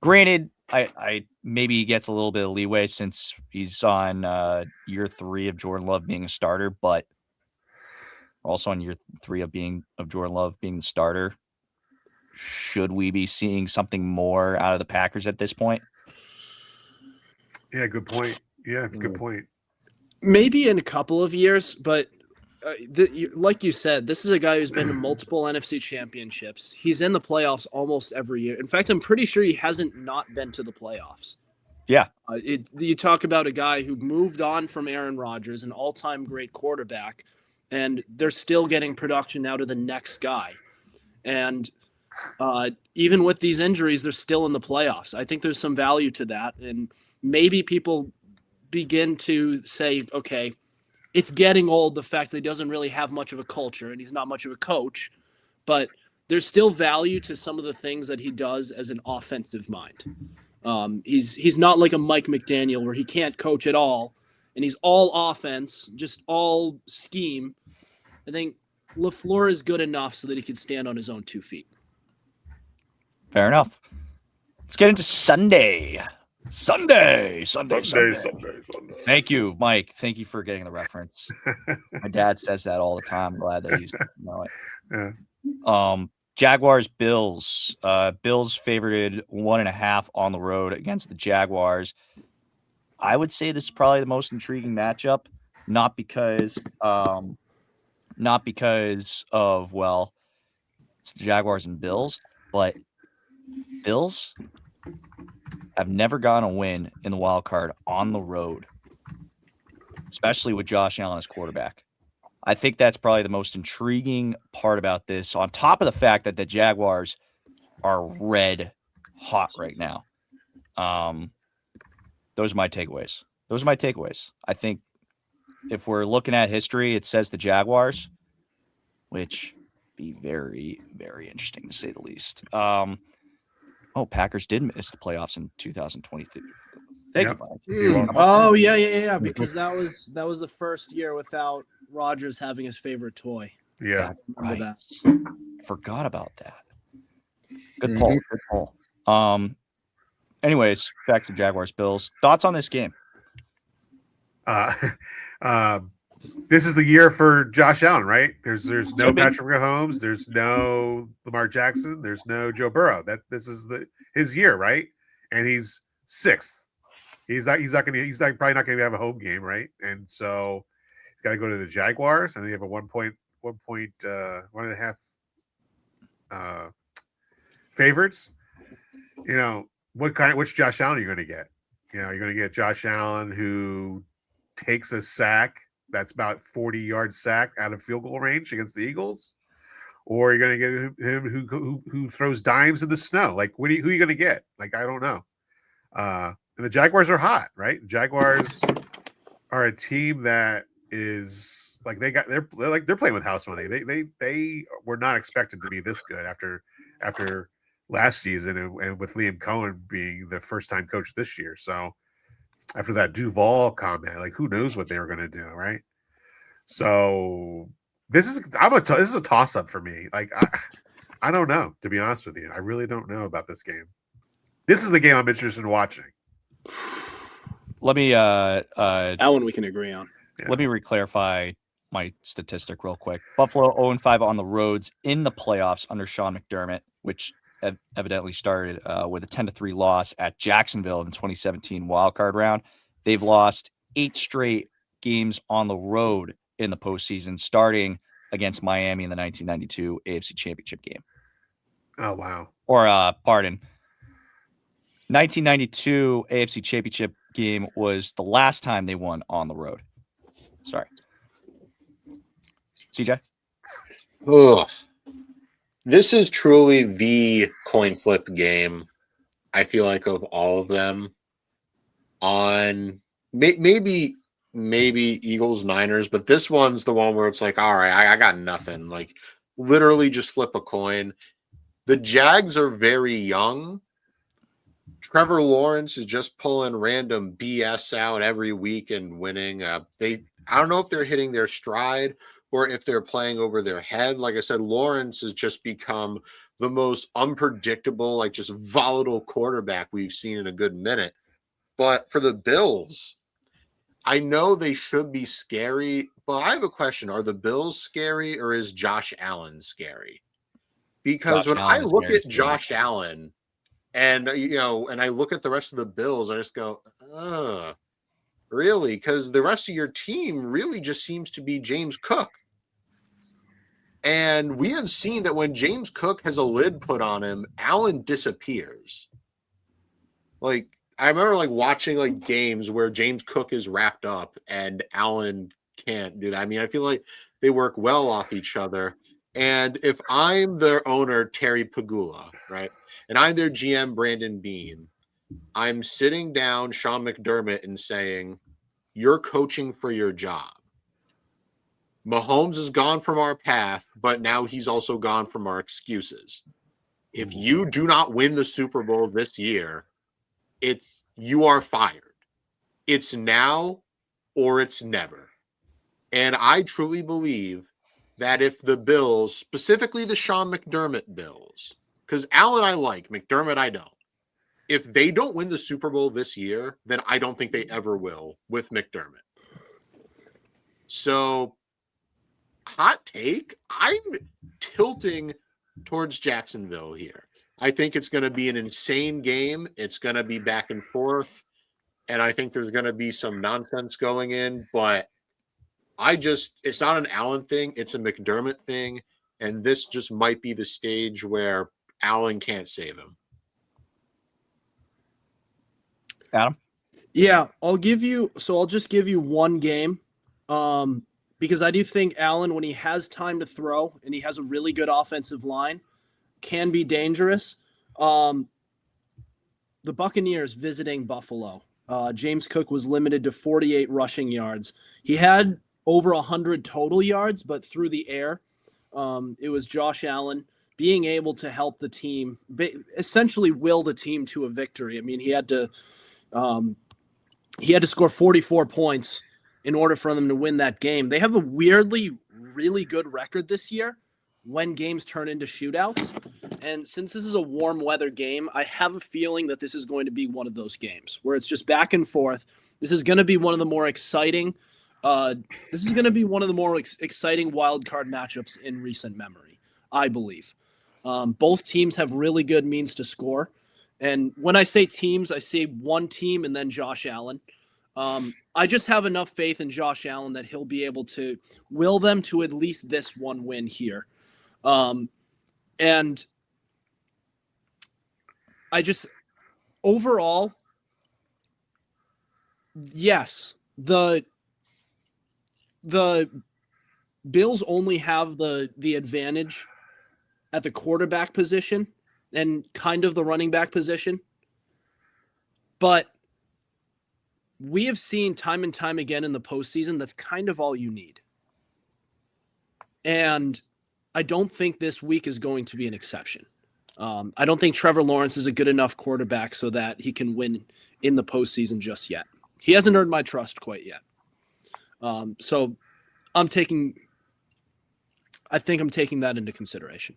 Granted, I maybe he gets a little bit of leeway since he's on year 3 of Jordan Love being a starter, but also on year 3 of Jordan Love being the starter. Should we be seeing something more out of the Packers at this point? Yeah, good point. Yeah, good point. Maybe in a couple of years, but like you said, this is a guy who's been to multiple NFC championships. He's in the playoffs almost every year. In fact, I'm pretty sure he hasn't not been to the playoffs. Yeah. You talk about a guy who moved on from Aaron Rodgers, an all-time great quarterback, and they're still getting production out of the next guy. And even with these injuries, they're still in the playoffs. I think there's some value to that. And maybe people begin to say, okay, it's getting old, the fact that he doesn't really have much of a culture and he's not much of a coach, but there's still value to some of the things that he does as an offensive mind. He's not like a Mike McDaniel where he can't coach at all and he's all offense, just all scheme. I think LaFleur is good enough so that he can stand on his own 2 feet. Fair enough. Let's get into Sunday. Sunday. Thank you, Mike. Thank you for getting the reference. My dad says that all the time. I'm glad that you know it. Yeah. Jaguars, Bills. Bills favored 1.5 on the road against the Jaguars. I would say this is probably the most intriguing matchup, not because of, well, it's the Jaguars and Bills, but Bills have never gotten a win in the wild card on the road, especially with Josh Allen as quarterback. I think that's probably the most intriguing part about this, on top of the fact that the Jaguars are red hot right now. Those are my takeaways. I think if we're looking at history, it says the Jaguars, which be very, very interesting to say the least. Packers did miss the playoffs in 2022. Thank you, Mike. Oh, yeah. Because that was the first year without Rodgers having his favorite toy. Yeah. Right. That. Forgot about that. Good poll. Anyways, back to Jaguars Bills. Thoughts on this game? This is the year for Josh Allen, right? There's no Patrick Mahomes, there's no Lamar Jackson, there's no Joe Burrow. This is his year, right? And he's 6th. He's probably not gonna have a home game, right? And so he's got to go to the Jaguars, and they have a 1.5 favorites. You know, which Josh Allen are you going to get? You know, you're going to get Josh Allen who takes a sack that's about 40-yard sack out of field goal range against the Eagles, or you're going to get him who throws dimes in the snow. Like, who are you going to get? Like, I don't know. And the Jaguars are hot, right? The Jaguars are a team that is like they're playing with house money. They were not expected to be this good after last season and with Liam Cohen being the first time coach this year. So after that Duval comment, like, who knows what they were going to do, right? So this is a toss up for me. Like, I don't know, to be honest with you. I really don't know about this game. This is the game I'm interested in watching. Let me that one we can agree on. Yeah. Let me reclarify my statistic real quick. Buffalo 0-5 on the roads in the playoffs under Sean McDermott, which evidently started with a 10-3 loss at Jacksonville in the 2017 wildcard round. They've lost 8 straight games on the road in the postseason, starting against Miami in the 1992 AFC Championship game. Oh, wow. Or, 1992 AFC Championship game was the last time they won on the road. Sorry. CJ? Ugh. This is truly the coin flip game, I feel like, of all of them. On maybe Eagles Niners, but this one's the one where it's like, all right, I got nothing. Like, literally just flip a coin. The Jags are very young. Trevor Lawrence is just pulling random BS out every week and winning. I don't know if they're hitting their stride or if they're playing over their head. Like I said, Lawrence has just become the most unpredictable, like just volatile quarterback we've seen in a good minute. But for the Bills, I know they should be scary, but I have a question. Are the Bills scary or is Josh Allen scary? Because when I look at Josh Allen and, and I look at the rest of the Bills, I just go, really? Because the rest of your team really just seems to be James Cook. And we have seen that when James Cook has a lid put on him, Allen disappears. Like, I remember watching games where James Cook is wrapped up and Allen can't do that. I mean, I feel like they work well off each other. And if I'm their owner, Terry Pagula, right, and I'm their GM, Brandon Beane, I'm sitting down Sean McDermott and saying, you're coaching for your job. Mahomes is gone from our path, but now he's also gone from our excuses. If you do not win the Super Bowl this year, you are fired. It's now or it's never. And I truly believe that if the Bills, specifically the Sean McDermott Bills, because Allen I like, McDermott I don't. If they don't win the Super Bowl this year, then I don't think they ever will with McDermott. So, hot take, I'm tilting towards Jacksonville here. I think it's going to be an insane game. It's going to be back and forth. And I think there's going to be some nonsense going in. But it's not an Allen thing. It's a McDermott thing. And this just might be the stage where Allen can't save him. Adam? Yeah, I'll just give you one game. Because I do think Allen, when he has time to throw and he has a really good offensive line, can be dangerous. The Buccaneers visiting Buffalo. James Cook was limited to 48 rushing yards. He had over 100 total yards, but through the air, it was Josh Allen being able to help the team, essentially will the team to a victory. I mean, he had to score 44 points in order for them to win that game. They have a weirdly really good record this year when games turn into shootouts. And since this is a warm weather game, I have a feeling that this is going to be one of those games where it's just back and forth. This is going to be one of the more exciting exciting wild card matchups in recent memory, I believe. Both teams have really good means to score. And when I say teams, I say one team and then Josh Allen. I just have enough faith in Josh Allen that he'll be able to will them to at least this one win here. And I just overall, yes, the Bills only have the advantage at the quarterback position and kind of the running back position. But we have seen time and time again in the postseason, that's kind of all you need. And I don't think this week is going to be an exception. I don't think Trevor Lawrence is a good enough quarterback so that he can win in the postseason just yet. He hasn't earned my trust quite yet. So I think I'm taking that into consideration.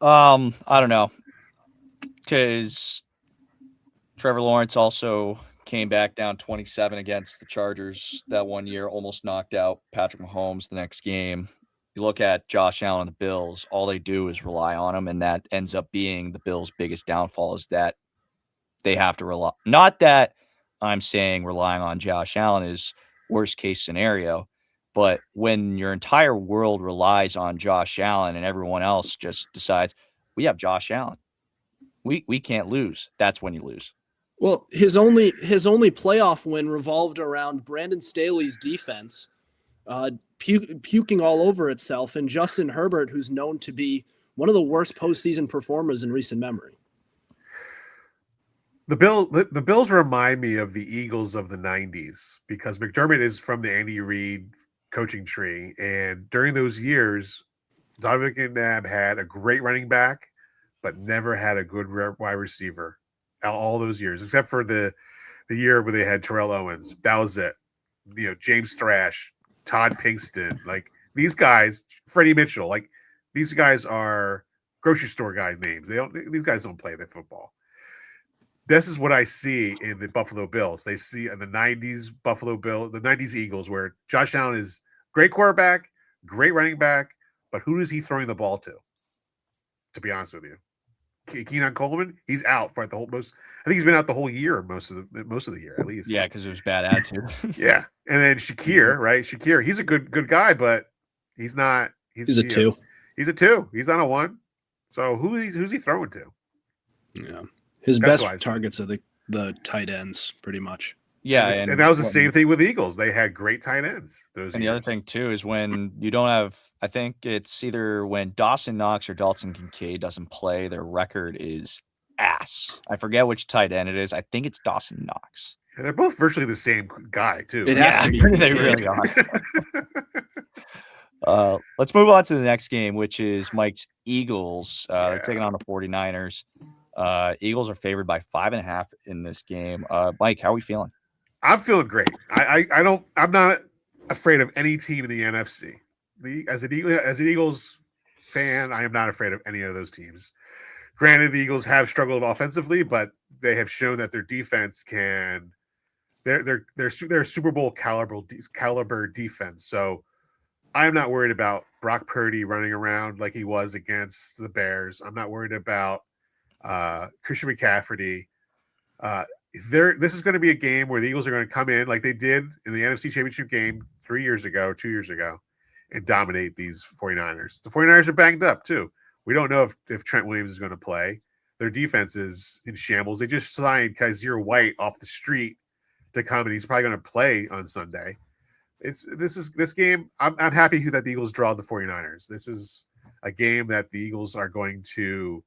I don't know, because Trevor Lawrence also came back down 27 against the Chargers that one year, almost knocked out Patrick Mahomes the next game. You look at Josh Allen and the Bills, all they do is rely on him, and that ends up being the Bills' biggest downfall is that they have to rely. Not that I'm saying relying on Josh Allen is worst case scenario, but when your entire world relies on Josh Allen and everyone else just decides, we have Josh Allen, we can't lose, that's when you lose. Well, his only playoff win revolved around Brandon Staley's defense. puking all over itself, and Justin Herbert, who's known to be one of the worst postseason performers in recent memory. The Bills remind me of the Eagles of the 90s because McDermott is from the Andy Reid coaching tree. And during those years, Donovan McNabb had a great running back, but never had a good wide receiver all those years, except for the year where they had Terrell Owens. That was it. James Thrash, Todd Pinkston, like these guys, Freddie Mitchell, like these guys are grocery store guys' names. These guys don't play their football. This is what I see in the Buffalo Bills. They see in the 90s the 90s Eagles, where Josh Allen is great quarterback, great running back, but who is he throwing the ball to be honest with you? Keenan Coleman, he's out for the whole most. I think he's been out the whole year, most of the year at least. Yeah, because it was bad attitude. Yeah, and then Shakir, right? Shakir, he's a good guy, but he's not. He's a 2. He's a 2. He's not a 1. So who's he throwing to? Yeah, his best targets are the tight ends, pretty much. Yeah, and that was the same thing with the Eagles. They had great tight ends. The other thing too is when you don't have, I think it's either when Dawson Knox or Dalton Kincaid doesn't play, their record is ass. I forget which tight end it is. I think it's Dawson Knox. Yeah, they're both virtually the same guy too. It has to be. They really are. Let's move on to the next game, which is Mike's Eagles. They're taking on the 49ers. Eagles are favored by 5.5 in this game. Mike, how are we feeling? I'm feeling great. I'm not afraid of any team in the NFC. As an Eagles fan, I am not afraid of any of those teams. Granted, the Eagles have struggled offensively, but they have shown that their defense can. They're Super Bowl caliber defense. So I am not worried about Brock Purdy running around like he was against the Bears. I'm not worried about Christian McCaffrey. This is going to be a game where the Eagles are going to come in like they did in the NFC Championship game 2 years ago, and dominate these 49ers. The 49ers are banged up too. We don't know if Trent Williams is going to play. Their defense is in shambles. They just signed Kaiser White off the street to come, and he's probably going to play on Sunday. This game. I'm happy that the Eagles draw the 49ers. This is a game that the Eagles are going to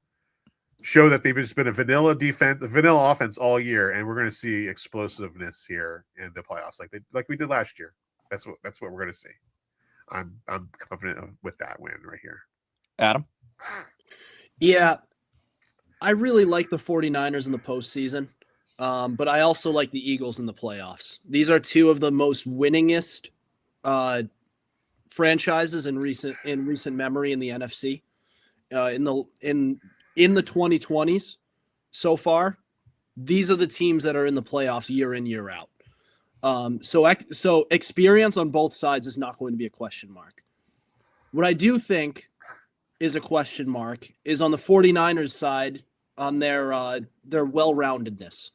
show that they've just been a vanilla offense all year, and we're going to see explosiveness here in the playoffs, like we did last year. That's what we're going to see. I'm confident with that win right here. Adam? Yeah, I really like the 49ers in the postseason, but I also like the Eagles in the playoffs. These are two of the most winningest franchises in recent memory in the NFC. In the 2020s so far, these are the teams that are in the playoffs year in, year out. So experience on both sides is not going to be a question mark. What I do think is a question mark is on the 49ers side on their well-roundedness.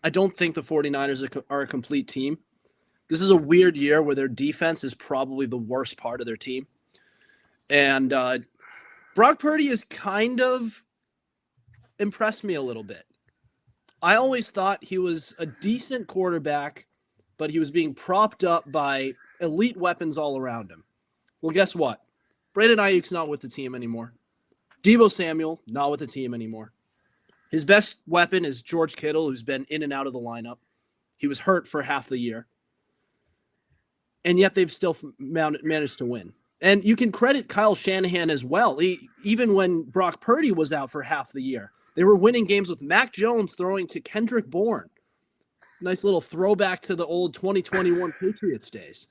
I don't think the 49ers are a complete team. This is a weird year where their defense is probably the worst part of their team. And Brock Purdy is kind of impressed me a little bit. I always thought he was a decent quarterback, but he was being propped up by elite weapons all around him. Well, guess what? Brandon Ayuk's not with the team anymore. Deebo Samuel, not with the team anymore. His best weapon is George Kittle, who's been in and out of the lineup. He was hurt for half the year. And yet they've still managed to win. And you can credit Kyle Shanahan as well. Even when Brock Purdy was out for half the year, they were winning games with Mac Jones throwing to Kendrick Bourne. Nice little throwback to the old 2021 Patriots days.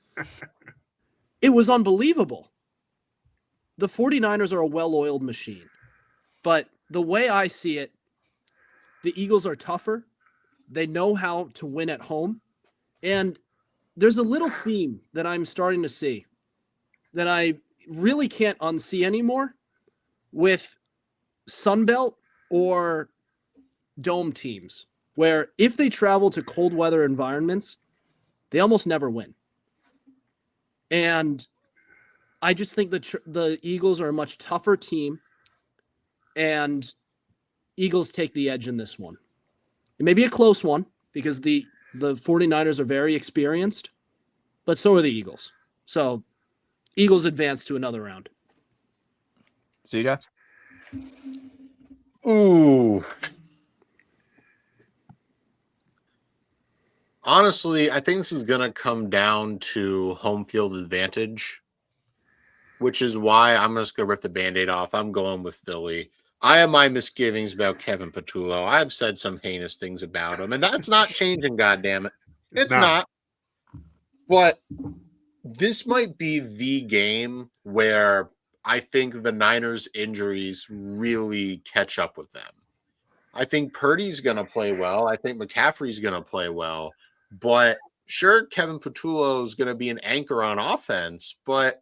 It was unbelievable. The 49ers are a well-oiled machine. But the way I see it, the Eagles are tougher. They know how to win at home. And there's a little theme that I'm starting to see that I really can't unsee anymore with Sunbelt or dome teams, where if they travel to cold weather environments, they almost never win. And I just think the Eagles are a much tougher team, and Eagles take the edge in this one. It may be a close one because the 49ers are very experienced, but so are the Eagles. So Eagles advance to another round. CJ? Ooh. Honestly, I think this is going to come down to home field advantage, which is why I'm just going to rip the Band-Aid off. I'm going with Philly. I have my misgivings about Kevin Patullo. I've said some heinous things about him, and that's not changing, goddammit. It's not. But this might be the game where I think the Niners' injuries really catch up with them. I think Purdy's going to play well. I think McCaffrey's going to play well. But sure, Kevin Patullo is going to be an anchor on offense, but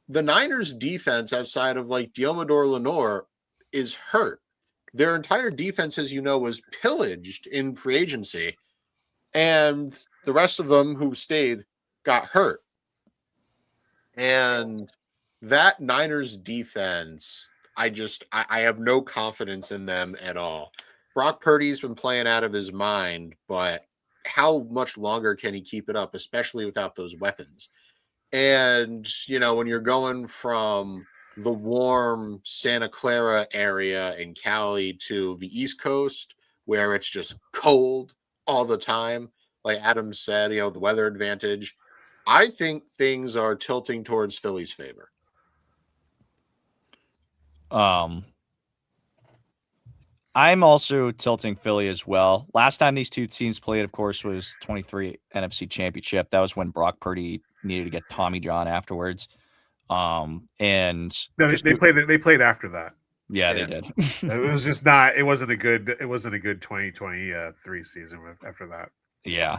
the Niners' defense outside of like Diomedor Lenore is hurt. Their entire defense, as you know, was pillaged in free agency, and the rest of them who stayed got hurt. And that Niners defense, I have no confidence in them at all. Brock Purdy's been playing out of his mind, but how much longer can he keep it up, especially without those weapons? And, you know, when you're going from the warm Santa Clara area in Cali to the East Coast, where it's just cold all the time, like Adam said, you know, the weather advantage, I think things are tilting towards Philly's favor. I'm also tilting Philly as well. Last time these two teams played, of course, was 23 NFC Championship. That was when Brock Purdy needed to get Tommy John afterwards. And no, they played after that. Yeah, they did. It was just not. It wasn't a good 2023 season after that. Yeah.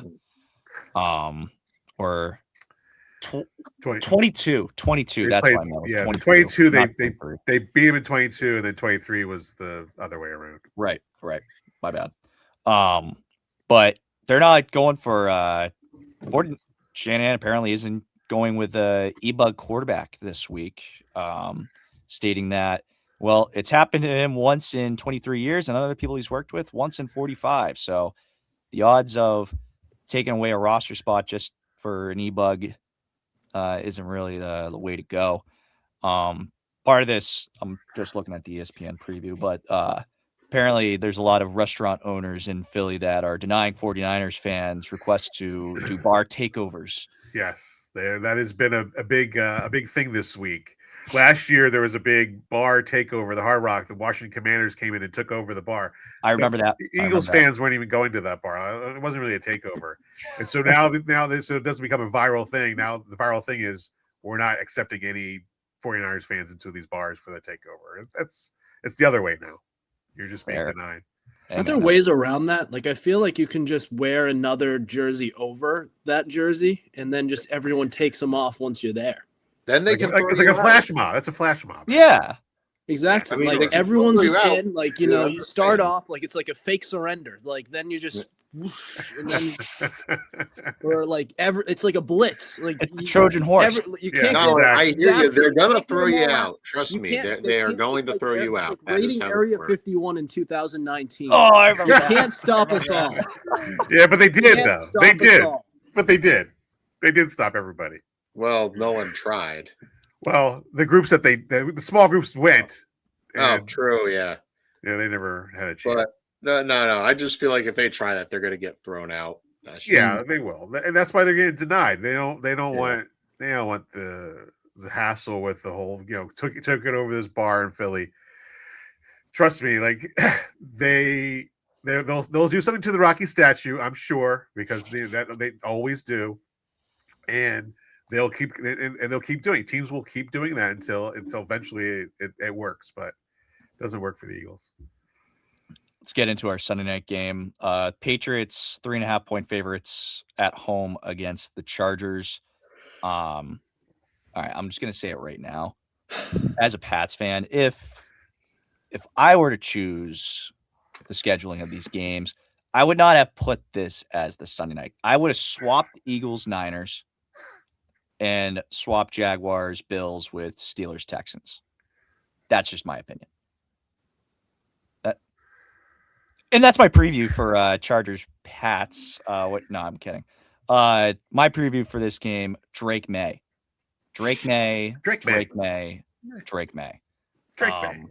Or 22. That's why I know. Yeah, 22. They beat him in 22, and then 23 was the other way around. Right. My bad. But they're not going for Gordon Shanahan apparently isn't going with a E-Bug quarterback this week, stating that, well, it's happened to him once in 23 years and other people he's worked with once in 45. So the odds of taking away a roster spot just for an E-Bug isn't really the way to go. Part of this, I'm just looking at the ESPN preview, but apparently there's a lot of restaurant owners in Philly that are denying 49ers fans requests to do bar takeovers. Yes, that has been a big thing this week. Last year there was a big bar takeover, the Hard Rock. The Washington Commanders came in and took over the bar. I remember that. Eagles fans weren't even going to that bar. It wasn't really a takeover. And so now so it doesn't become a viral thing. Now the viral thing is we're not accepting any 49ers fans into these bars for the takeover. It's the other way now. You're just being denied. Aren't there ways around that? Like, I feel like you can just wear another jersey over that jersey, and then just everyone takes them off once you're there. Then they can. It's like a flash mob. That's a flash mob. Yeah, exactly. I mean, like everyone's just in. Like, you know, Yeah, you start off like it's like a fake surrender. Like then you just. Whoosh, and then, or like it's like a blitz. Like it's the Trojan horse. You can't. No, I hear you. They're gonna throw you out. out. Trust me, they are going to throw you out. Like rating Area 51 in 2019. Oh, I remember. You can't stop us all. Yeah, but they did though. They did. All. But they did. They did stop everybody. Well, no one tried. Well, the groups that the small groups went. Oh, true. Yeah. Yeah, they never had a chance. But no. I just feel like if they try that, they're going to get thrown out. Yeah, they will, and that's why they're getting denied. They don't want the hassle with the whole took it over this bar in Philly. Trust me, like they'll do something to the Rocky statue, I'm sure, because they always do, and they'll keep doing. Teams will keep doing that until eventually it works, but it doesn't work for the Eagles. Let's get into our Sunday night game. Patriots 3.5-point favorites at home against the Chargers. All right, I'm just gonna say it right now. As a Pats fan, if I were to choose the scheduling of these games, I would not have put this as the Sunday night. I would have swapped Eagles Niners and swapped Jaguars Bills with Steelers Texans. That's just my opinion. And that's my preview for Chargers Pats. No, I'm kidding. My preview for this game, Drake May. Drake May, Drake May. Drake May, Drake May. Drake May.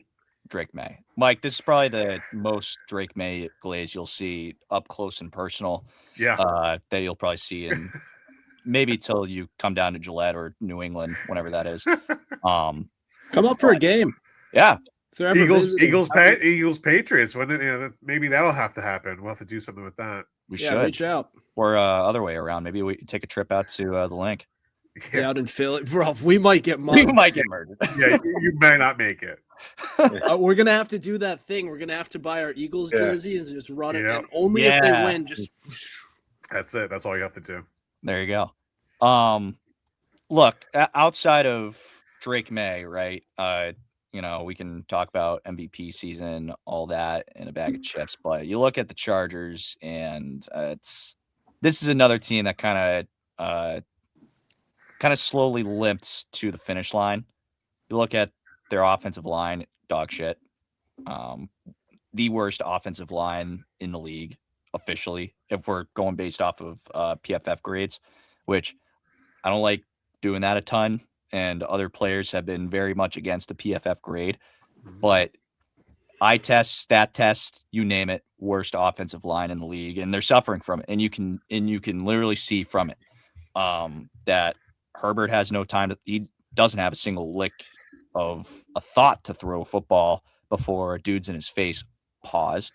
Drake May. Mike, this is probably the most Drake May glaze you'll see up close and personal. Yeah. That you'll probably see in maybe till you come down to Gillette or New England, whenever that is. Come up for a game. Yeah. Eagles Patriots. When maybe that'll have to happen. We'll have to do something with that. We should reach out. Or other way around. Maybe we take a trip out to the link. Yeah. Out in Philly, bro. We might get murdered. We might get murdered. Yeah, you may not make it. We're gonna have to do that thing. We're gonna have to buy our Eagles jerseys and just run it. And only if they win, just that's it. That's all you have to do. There you go. Look, outside of Drake May, right? We can talk about MVP season, all that, in a bag of chips. But you look at the Chargers, and this is another team that kind of slowly limped to the finish line. You look at their offensive line, dog shit. The worst offensive line in the league, officially, if we're going based off of PFF grades, which I don't like doing that a ton. And other players have been very much against the PFF grade. But eye test, stat test, you name it, worst offensive line in the league. And they're suffering from it. And you can literally see from it that Herbert has no time he doesn't have a single lick of a thought to throw a football before a dude's in his face. Pause.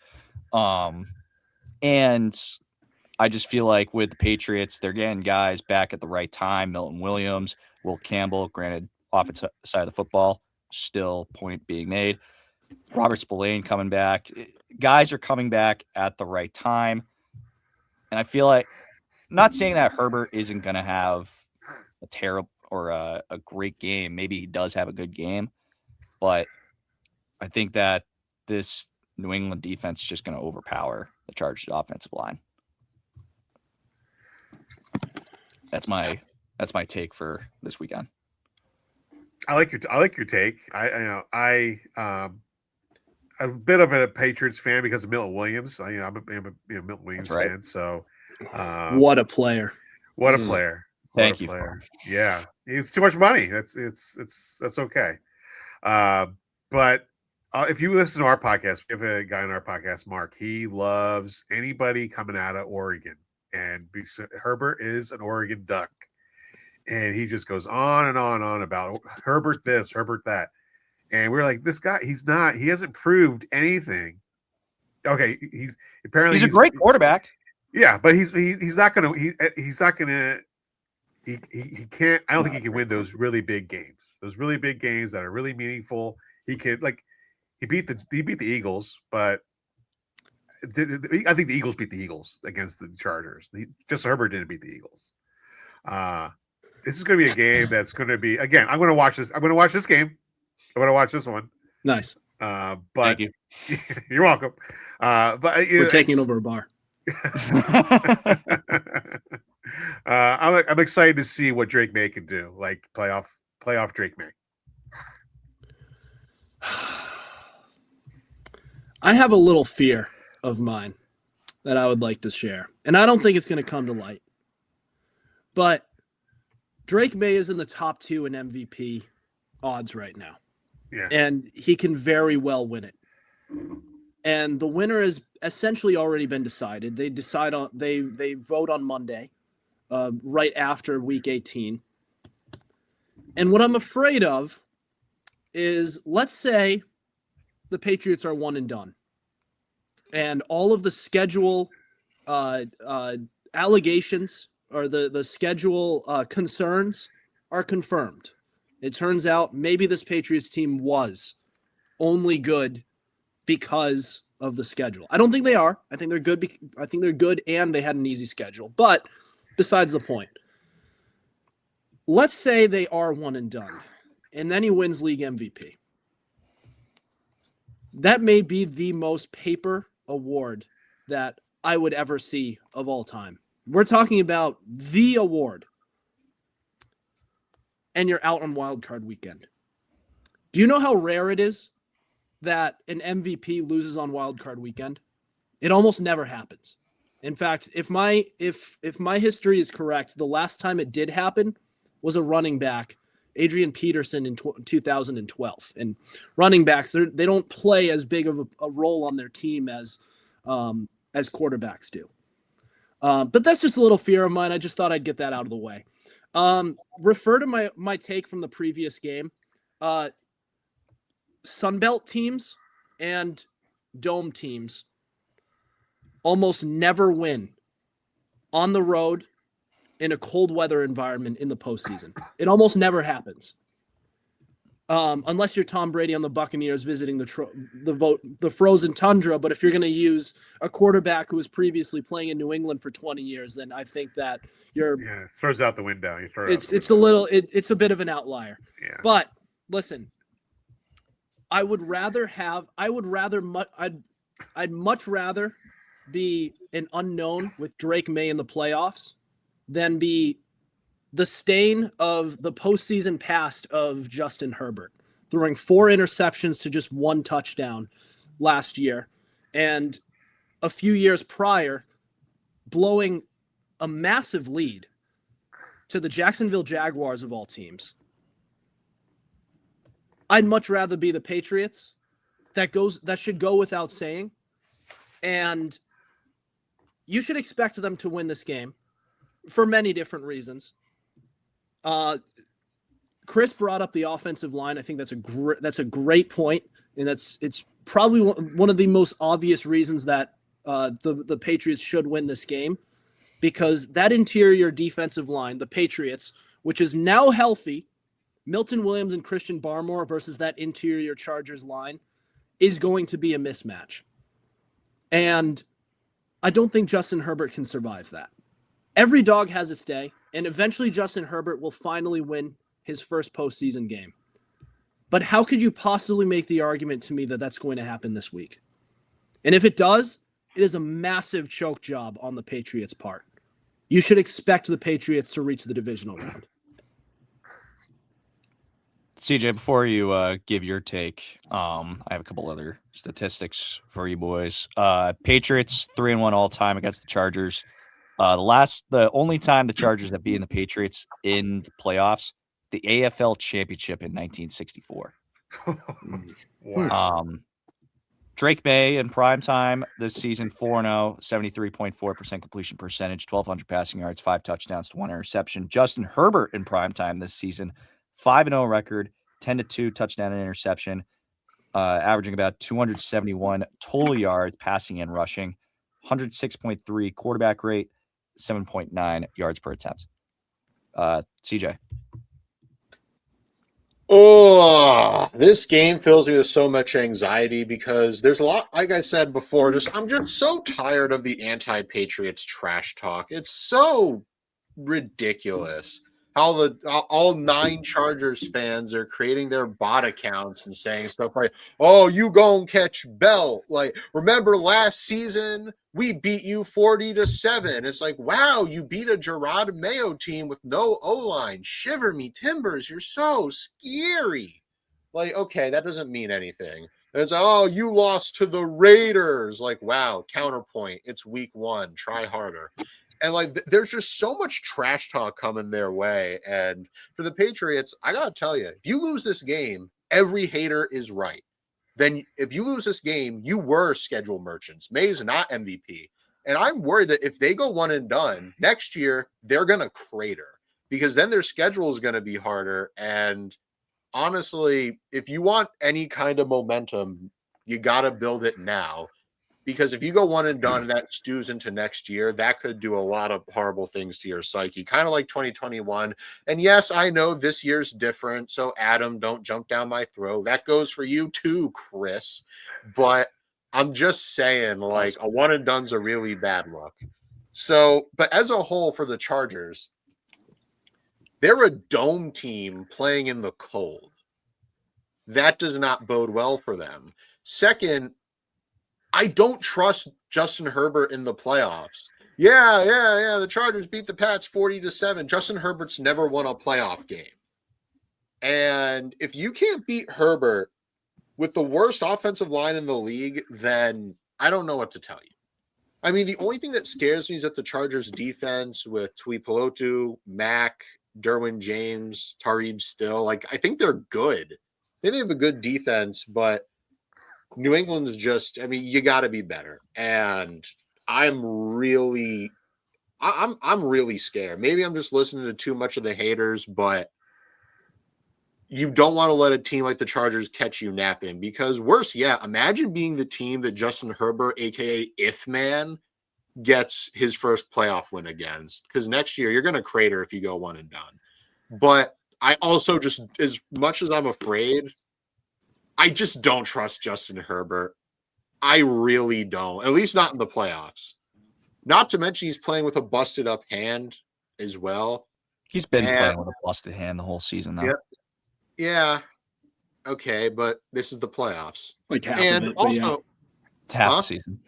And I just feel like with the Patriots, they're getting guys back at the right time. Milton Williams, Will Campbell, granted, offensive side of the football, still point being made. Robert Spillane coming back. Guys are coming back at the right time. And I feel like, not saying that Herbert isn't going to have a terrible or a great game. Maybe he does have a good game. But I think that this New England defense is just going to overpower the Chargers offensive line. That's my take for this weekend. I like your take. I'm a bit of a Patriots fan because of Milton Williams. I'm a Milton Williams fan. So, what a player! What a player! Thank you. Yeah, it's too much money. That's okay. But if you listen to our podcast, we have a guy on our podcast, Mark. He loves anybody coming out of Oregon, and Herbert is an Oregon Duck, and he just goes on and on about Herbert this, Herbert that, and we're like, this guy, he hasn't proved anything. Okay, he's a great quarterback. Yeah, but he can't. I don't think he can win those really big games. Those really big games that are really meaningful. He could he beat the Eagles, but I think the Eagles beat the Eagles against the Chargers. Just Herbert didn't beat the Eagles. This is going to be a game that's going to be, again, I'm going to watch this. I'm going to watch this game. I'm going to watch this one. Nice. But thank you. You're welcome. But we're taking over a bar. I'm excited to see what Drake May can do, like playoff Drake May. I have a little fear of mine that I would like to share, and I don't think it's going to come to light. But Drake May is in the top 2 in MVP odds right now. Yeah. And he can very well win it. And the winner has essentially already been decided. They vote on Monday, right after week 18. And what I'm afraid of is, let's say the Patriots are one and done, and all of the schedule allegations or the schedule concerns are confirmed. It turns out maybe this Patriots team was only good because of the schedule. I don't think they are. I think they're good. I think they're good, and they had an easy schedule. But besides the point, let's say they are one and done, and then he wins league MVP. That may be the most paper award that I would ever see of all time. We're talking about the award, and you're out on wild card weekend. Do you know how rare it is that an MVP loses on wild card weekend? It almost never happens. In fact, if my history is correct, the last time it did happen was a running back Adrian Peterson in 2012. And running backs, they don't play as big of a role on their team as quarterbacks do. But that's just a little fear of mine. I just thought I'd get that out of the way. Refer to my take from the previous game. Sunbelt teams and dome teams almost never win on the road in a cold weather environment in the postseason. It almost never happens. Unless you're Tom Brady on the Buccaneers visiting the frozen tundra. But if you're going to use a quarterback who was previously playing in New England for 20 years, then I think that it throws out the window. It's a bit of an outlier. Yeah. But listen, I'd much rather be an unknown with Drake May in the playoffs than be the stain of the postseason past of Justin Herbert, throwing 4 interceptions to just 1 touchdown last year, and a few years prior, blowing a massive lead to the Jacksonville Jaguars of all teams. I'd much rather be the Patriots. That should go without saying. And you should expect them to win this game for many different reasons. Chris brought up the offensive line. I think that's a great point, and it's probably one of the most obvious reasons that the Patriots should win this game, because that interior defensive line, the Patriots, which is now healthy, Milton Williams and Christian Barmore versus that interior Chargers line, is going to be a mismatch. And I don't think Justin Herbert can survive that. Every dog has its day, and eventually Justin Herbert will finally win his first postseason game. But how could you possibly make the argument to me that that's going to happen this week? And if it does, it is a massive choke job on the Patriots' part. You should expect the Patriots to reach the divisional round. CJ, before you give your take, I have a couple other statistics for you boys. Patriots 3-1 all time against the Chargers. The only time the Chargers have beaten the Patriots in the playoffs, the AFL Championship in 1964. Wow. Drake May in primetime this season, 4-0, 73.4% completion percentage, 1,200 passing yards, 5 touchdowns to 1 interception. Justin Herbert in primetime this season, 5-0 record, 10-2 touchdown and interception, averaging about 271 total yards, passing and rushing, 106.3 quarterback rate, 7.9 yards per attempt. CJ. Oh, this game fills me with so much anxiety because there's a lot, like I said before, I'm just so tired of the anti-Patriots trash talk. It's so ridiculous how all 9 Chargers fans are creating their bot accounts and saying stuff like, "Oh, you gon' catch Bell." Like, remember last season we beat you 40-7. It's like, wow, you beat a Gerard Mayo team with no O-line. Shiver me timbers, you're so scary. Like, okay, that doesn't mean anything. It's, oh, you lost to the Raiders. Like, wow, counterpoint. It's week 1. Try harder. And, like, there's just so much trash talk coming their way. And for the Patriots, I got to tell you, if you lose this game, every hater is right. Then if you lose this game, you were schedule merchants. May's not MVP. And I'm worried that if they go 1 and done, next year, they're going to crater because then their schedule is going to be harder. And honestly, if you want any kind of momentum, you got to build it now. Because if you go 1 and done, that stews into next year, that could do a lot of horrible things to your psyche, kind of like 2021. And yes, I know this year's different. So Adam, don't jump down my throat. That goes for you too, Chris. But I'm just saying, like, a 1 and done's a really bad look. So, but as a whole for the Chargers, they're a dome team playing in the cold. That does not bode well for them. Second, I don't trust Justin Herbert in the playoffs. Yeah. The Chargers beat the Pats 40-7. Justin Herbert's never won a playoff game. And if you can't beat Herbert with the worst offensive line in the league, then I don't know what to tell you. I mean, the only thing that scares me is that the Chargers defense with Tuipulotu, Mack, Derwin James, Tariq Still. Like, I think they're good. They have a good defense, but New England's just, I mean, you got to be better. And I'm really scared. Maybe I'm just listening to too much of the haters, but you don't want to let a team like the Chargers catch you napping, because worse yet, imagine being the team that Justin Herbert, aka If Man, gets his first playoff win against, because next year you're going to crater if you go one and done. But I also just, as much as I'm afraid, I just don't trust Justin Herbert. I really don't, at least not in the playoffs. Not to mention he's playing with a busted up hand as well. He's been playing with a busted hand the whole season, though. Yeah. Okay, but this is the playoffs. Like half and of it, also half the season.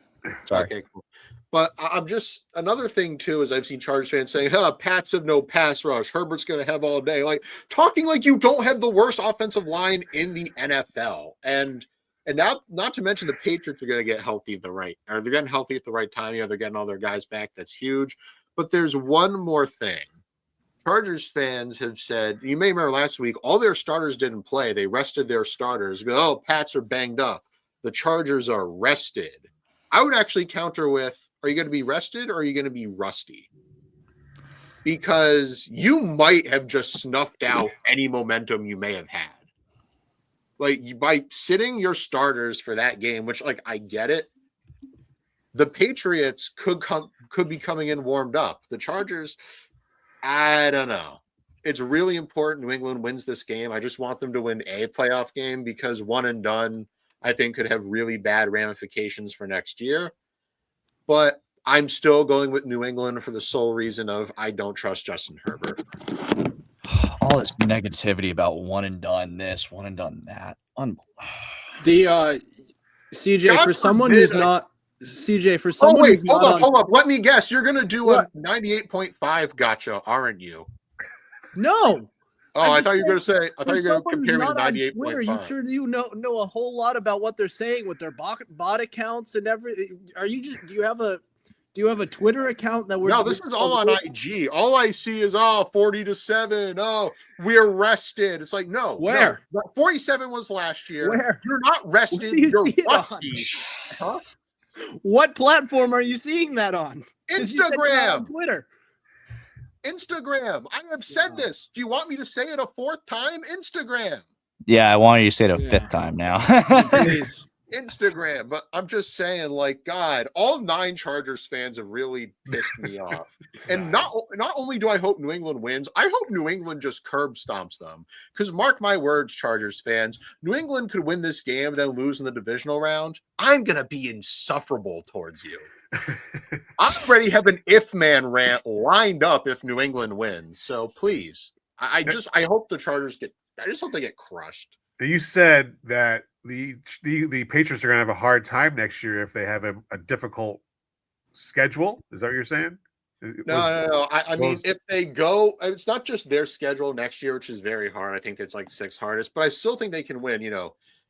Sorry. Okay, cool. But I'm just, another thing too is I've seen Chargers fans saying, Pats have no pass rush. Herbert's going to have all day. Like, talking like you don't have the worst offensive line in the NFL. And now, not to mention the Patriots are going to get healthy at the right, or they're getting healthy at the right time. They're getting all their guys back. That's huge. But there's one more thing. Chargers fans have said, you may remember last week, all their starters didn't play. They rested their starters. Pats are banged up. The Chargers are rested. I would actually counter with, are you going to be rested or are you going to be rusty? Because you might have just snuffed out any momentum you may have had. Like, by sitting your starters for that game, which, like, I get it, the Patriots could be coming in warmed up. The Chargers, I don't know. It's really important New England wins this game. I just want them to win a playoff game, because one and done, I think, could have really bad ramifications for next year. But I'm still going with New England for the sole reason of I don't trust Justin Herbert. All this negativity about one and done this, one and done that. The CJ, God for someone forbid, who's not CJ, for someone who's hold not up. Let me guess. You're gonna do What? a 98.5 gotcha, aren't you? No. I thought you were gonna say. I thought For you were gonna someone who's compare me to not on Twitter, 98.5. you sure do know a whole lot about what they're saying with their bot accounts and everything. Do you have a Twitter account that we're No, this is all on IG. All I see is 40-7. Oh, we're rested. It's like, no. Where? No. 47 was last year. Where? You're not rested. Where do you You're see it on? rusty. Huh? What platform are you seeing that on? 'Cause you said you're not on Instagram. Twitter. Instagram. I have said this. Do you want me to say it a fourth time? Instagram. Yeah, I wanted you to say it a Yeah. fifth time now. Please. Instagram. But I'm just saying, like, God, all 9 Chargers fans have really pissed me off. And not only do I hope New England wins, I hope New England just curb stomps them. Because mark my words, Chargers fans, New England could win this game and then lose in the divisional round. I'm going to be insufferable towards you. I already have an if man rant lined up if New England wins. So please, I hope the Chargers I just hope they get crushed. You said that the Patriots are going to have a hard time next year if they have a difficult schedule. Is that what you're saying? No. I mean, if they go, it's not just their schedule next year, which is very hard. I think it's like 6th hardest, but I still think they can win.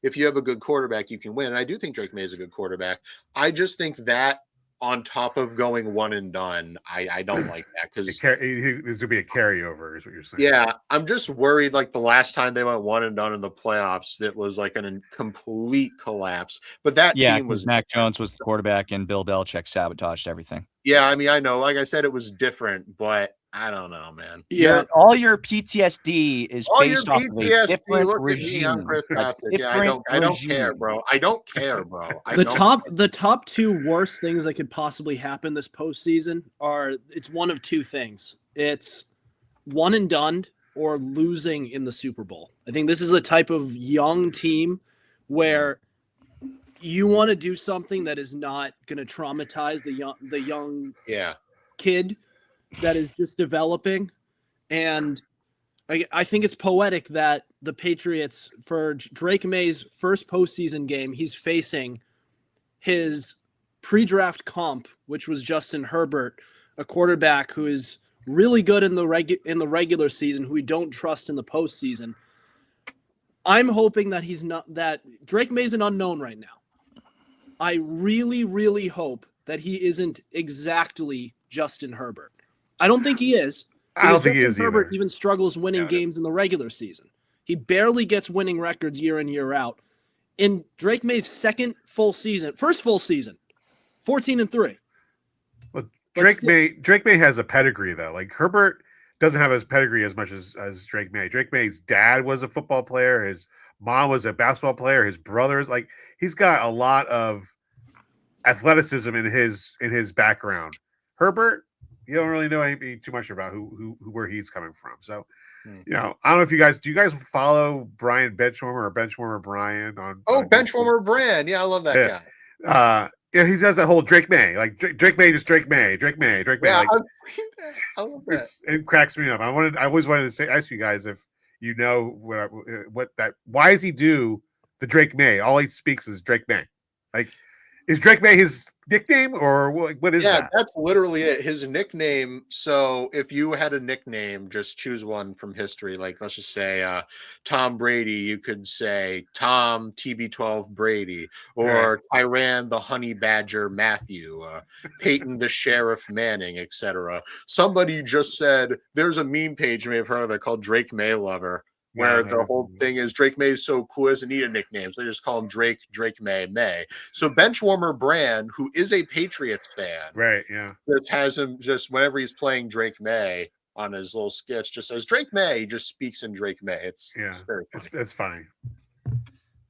If you have a good quarterback, you can win. And I do think Drake May is a good quarterback. I just think that on top of going one and done, I don't like that, because there's going to be a carryover, is what you're saying. Yeah, I'm just worried. Like the last time they went one and done in the playoffs, it was like a complete collapse. But that team was Mac Jones was the quarterback and Bill Belichick sabotaged everything. Yeah, I mean, I know. Like I said, it was different, but I don't know, man. Yeah, all your PTSD is all based your off of a different look regime. At me, I'm Chris Costich. Yeah, I don't care, bro. I don't care, bro. The top 2 worst things that could possibly happen this postseason it's one of 2 things. It's one and done or losing in the Super Bowl. I think this is a type of young team where you want to do something that is not going to traumatize the young kid that is just developing. And I think it's poetic that the Patriots, for Drake May's first postseason game, he's facing his pre-draft comp, which was Justin Herbert, a quarterback who is really good in the regular season, who we don't trust in the postseason. I'm hoping that Drake May's an unknown right now. I really, really hope that he isn't exactly Justin Herbert. I don't think he is, I don't think he is Herbert either. even struggles winning games in the regular season. He barely gets winning records year in, year out. In Drake May's first full season, 14-3. Well, Drake May has a pedigree though. Like Herbert doesn't have his pedigree as much as Drake May. Drake May's dad was a football player. His mom was a basketball player. His brothers, like he's got a lot of athleticism in his background. Herbert, you don't really know anything too much about where he's coming from. So, you know, I don't know if do you guys follow Brian Benchwarmer or Benchwarmer Brian on Benchwarmer Brand. Yeah, I love that guy. Yeah, he does that whole Drake May, like Drake May, just Drake May. Yeah, Like, I love that. It cracks me up. I always wanted to ask you guys if you know why does he do the Drake May? All he speaks is Drake May. Like, is Drake May his nickname or what is that? Yeah, that's literally it. His nickname. So if you had a nickname, just choose one from history. Like let's just say Tom Brady, you could say Tom TB12 Brady, or Tyran the Honey Badger Matthew, Peyton the Sheriff Manning, etc. Somebody just said there's a meme page, you may have heard of it, called Drake May Lover. Where the whole thing is Drake May is so cool, doesn't need a nickname. So they just call him Drake May. So Benchwarmer Brand, who is a Patriots fan, right? Yeah, just has him just whenever he's playing Drake May on his little skits, just says Drake May. He just speaks in Drake May. It's very funny. It's funny.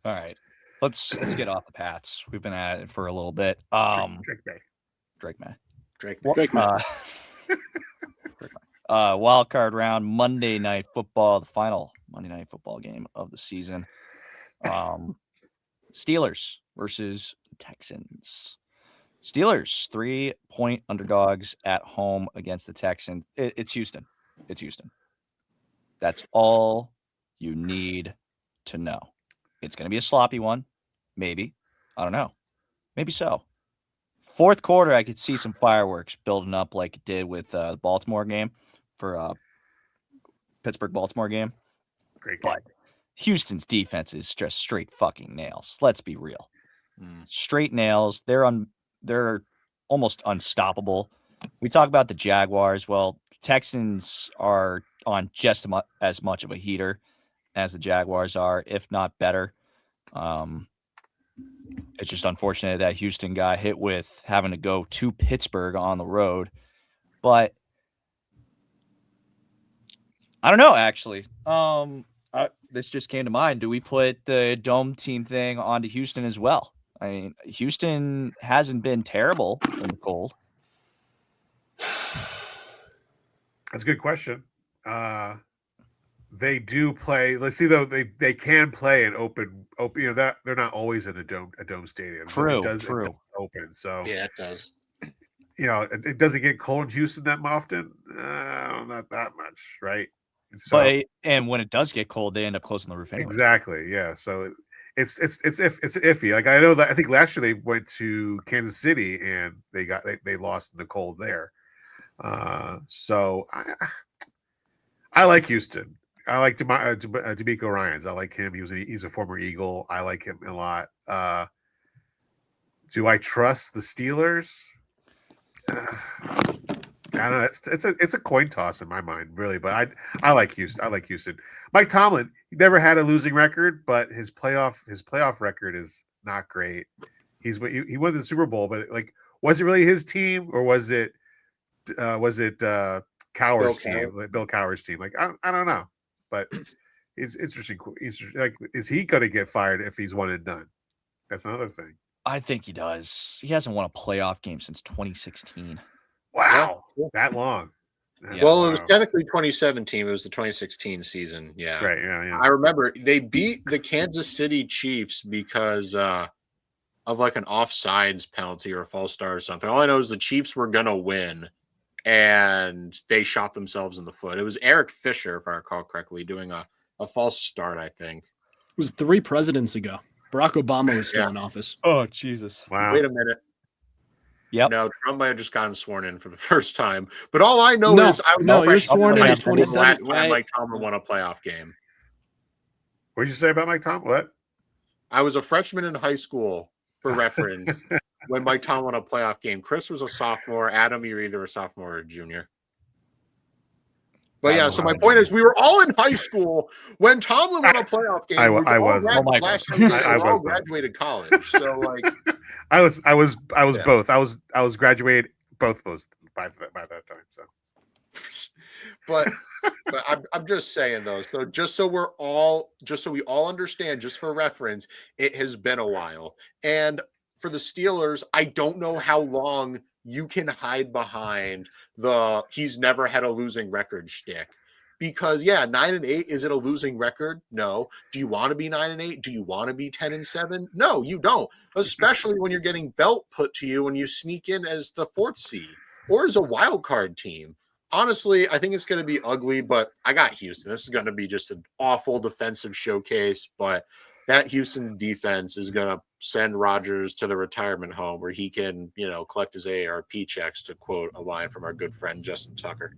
All right, let's get off the Pats. We've been at it for a little bit. Drake May. Wild card round, Monday Night Football, the final Monday Night Football game of the season. Steelers versus the Texans. Steelers 3-point underdogs at home against the Texans. It's Houston. That's all you need to know. It's going to be a sloppy one. Maybe. I don't know. Maybe so. Fourth quarter, I could see some fireworks building up like it did with the Baltimore game for Pittsburgh-Baltimore game. Great game. But Houston's defense is just straight fucking nails. Let's be real. Straight nails. They're almost unstoppable. We talk about the Jaguars. Well, Texans are on just as much of a heater as the Jaguars are, if not better. It's just unfortunate that Houston got hit with having to go to Pittsburgh on the road. But I don't know, actually. This just came to mind. Do we put the dome team thing onto Houston as well? I mean, Houston hasn't been terrible in the cold. That's a good question. They do play. Let's see though. They can play an open. You know that they're not always in a dome stadium. True. It does open. So yeah, it does. You know, it doesn't get cold in Houston that often. Not that much, right? And when it does get cold, they end up closing the roof anyway. Exactly. Yeah. So it's iffy. Like I know that I think last year they went to Kansas City and they lost in the cold there. So I like Houston. I like D'Amico Ryans. I like him. He's a former Eagle. I like him a lot. Do I trust the Steelers? I don't know. It's a coin toss in my mind, really. But I like Houston. I like Houston. Mike Tomlin, he never had a losing record, but his playoff record is not great. He won the Super Bowl, but like, was it really his team or was it Cowher's team? Like Bill Cowher's team? Like I don't know, but it's interesting. Like, is he going to get fired if he's one and done? That's another thing. I think he does. He hasn't won a playoff game since 2016. Wow, that long. Well, it was technically 2017. It was the 2016 season. Yeah. Right. Yeah. I remember they beat the Kansas City Chiefs because of like an offsides penalty or a false start or something. All I know is the Chiefs were going to win and they shot themselves in the foot. It was Eric Fisher, if I recall correctly, doing a false start, I think. It was 3 presidents ago. Barack Obama was still in office. Oh, Jesus. Wow. Wait a minute. Yep. No, Trump might have just gotten sworn in for the first time. But all I know is I was you're sworn in in as 27. last time Mike Tomlin won a playoff game. What did you say about Mike Tomlin? What? I was a freshman in high school, for reference, when Mike Tomlin won a playoff game. Chris was a sophomore. Adam, you're either a sophomore or a junior. But yeah, so my point is, we were all in high school when Tomlin won a playoff game. I was. I was graduated college. So like, I was Yeah. both. I was graduated both those by that time. So, but I'm just saying though. So just so we all understand, just for reference, it has been a while. And for the Steelers, I don't know how long you can hide behind the he's never had a losing record shtick. Because 9-8, is it a losing record? No. Do you want to be 9-8? Do you want to be 10-7? No, you don't. Especially when you're getting belt put to you and you sneak in as the 4th seed or as a wild card team. Honestly, I think it's going to be ugly, but I got Houston. This is going to be just an awful defensive showcase, but that Houston defense is going to send Rodgers to the retirement home where he can, collect his AARP checks, to quote a line from our good friend Justin Tucker.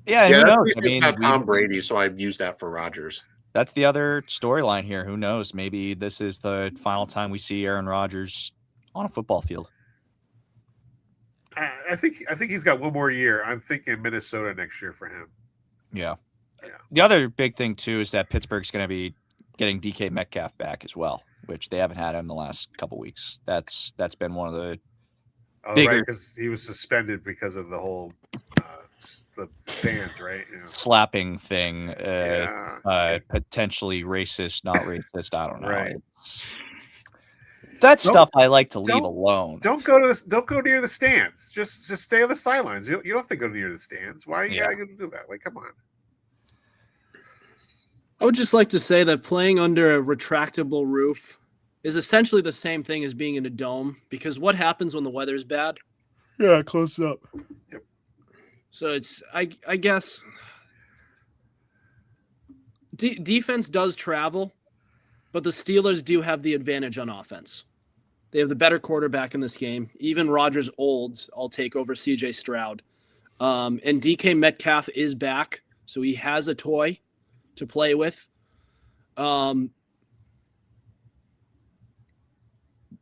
Yeah, who knows? I mean, Tom Brady, so I used that for Rodgers. That's the other storyline here. Who knows? Maybe this is the final time we see Aaron Rodgers on a football field. I think he's got one more year. I'm thinking Minnesota next year for him. Yeah. The other big thing too is that Pittsburgh's going to be getting DK Metcalf back as well, which they haven't had him the last couple weeks. That's been one of the bigger, right, because he was suspended because of the whole the fans, right? Slapping thing, potentially racist, not racist. I don't know. Right. That's stuff I like to leave alone. Don't go near the stands. Just stay on the sidelines. You don't have to go near the stands. Why are you going to do that? Like, come on. I would just like to say that playing under a retractable roof is essentially the same thing as being in a dome, because what happens when the weather's bad? Yeah, close it up. Yep. So it's, I guess, defense does travel, but the Steelers do have the advantage on offense. They have the better quarterback in this game. Even Rodgers old, I'll take over CJ Stroud. And DK Metcalf is back, so he has a toy to play with.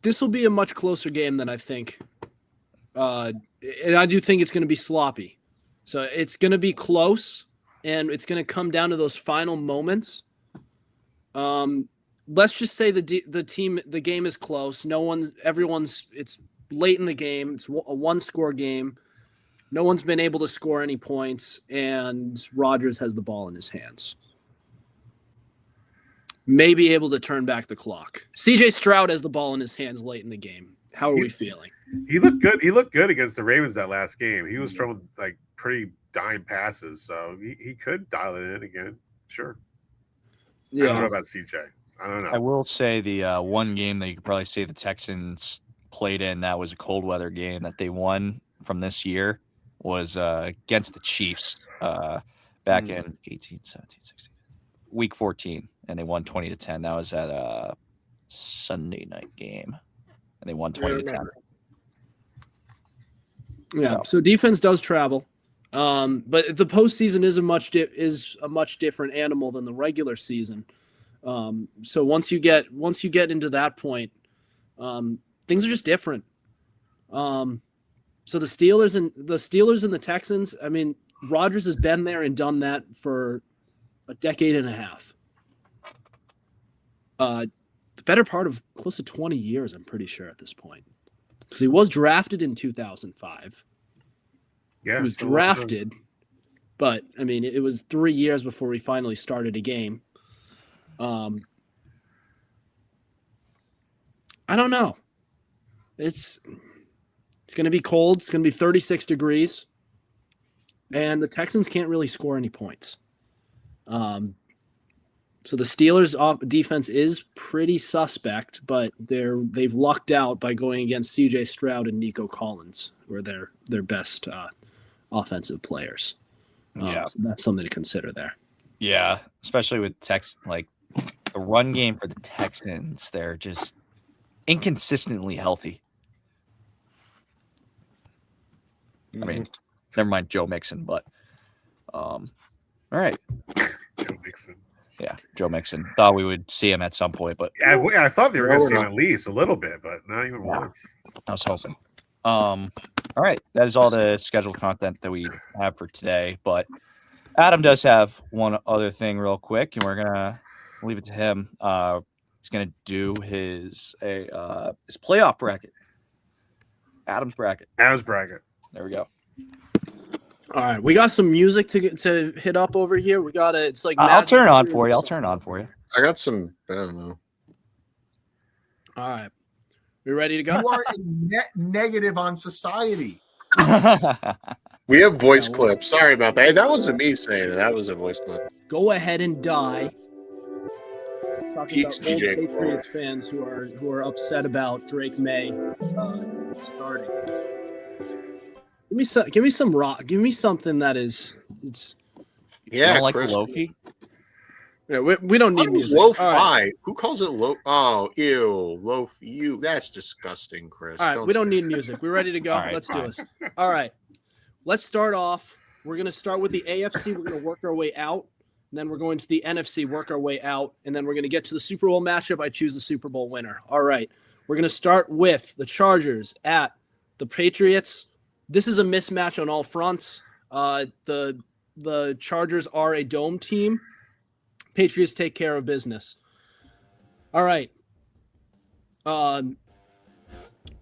This will be a much closer game than I think. And I do think it's going to be sloppy. So it's going to be close, and it's going to come down to those final moments. Let's just say the game is close. It's late in the game. It's a 1-score game. No one's been able to score any points, and Rodgers has the ball in his hands. May be able to turn back the clock. CJ Stroud has the ball in his hands late in the game. How are we feeling? He looked good. He looked good against the Ravens that last game. He was throwing like pretty dime passes, so he could dial it in again. Sure. Yeah. I don't know about CJ. I don't know. I will say the one game that you could probably say the Texans played in that was a cold weather game that they won from this year was against the Chiefs back in 18, 17, 16, week 14, and they won 20-10. That was at a Sunday night game, and they won 20-10. Yeah. So defense does travel, but the postseason is a much different animal than the regular season. So once you get into that point, things are just different. So the Steelers and the Texans, I mean, Rodgers has been there and done that for a decade and a half. The better part of close to 20 years, I'm pretty sure at this point, because he was drafted in 2005. Yeah, he was drafted, but I mean, it was 3 years before he finally started a game. I don't know. It's going to be cold. It's going to be 36 degrees, and the Texans can't really score any points. So the Steelers' defense is pretty suspect, but they've lucked out by going against CJ Stroud and Nico Collins, who are their best offensive players. So that's something to consider there. Yeah, especially with the run game for the Texans, they're just inconsistently healthy. I mean, never mind Joe Mixon, but all right. Joe Mixon. Yeah, Joe Mixon. Thought we would see him at some point, but I thought they were going to see him at least a little bit, but not even once. I was hoping. All right. That is all the scheduled content that we have for today. But Adam does have one other thing real quick, and we're going to leave it to him. He's going to do his playoff bracket. Adam's bracket. There we go. All right, we got some music to hit up over here. We got it's like I'll turn it on for you. I got some. I don't know. All right, we ready to go? You are a net negative on society. We have voice clips. Sorry about that. Hey, that wasn't me saying it. That was a voice clip. Go ahead and die. Talking Peaks about old DJ Patriots fans who are upset about Drake May starting. Give me some rock. Give me something that is. You don't like Lofi? Yeah, we don't need music. Lo-fi. Right. Who calls it low? Oh, ew, low. You. That's disgusting, Chris. All right, we don't need music. We're ready to go. Right, Let's fine. do this. All right, let's start off. We're gonna start with the AFC. We're gonna work our way out. And then we're going to the NFC, work our way out, and then we're going to get to the Super Bowl matchup. I choose the Super Bowl winner. All right. We're going to start with the Chargers at the Patriots. This is a mismatch on all fronts. The Chargers are a dome team. Patriots take care of business. All right.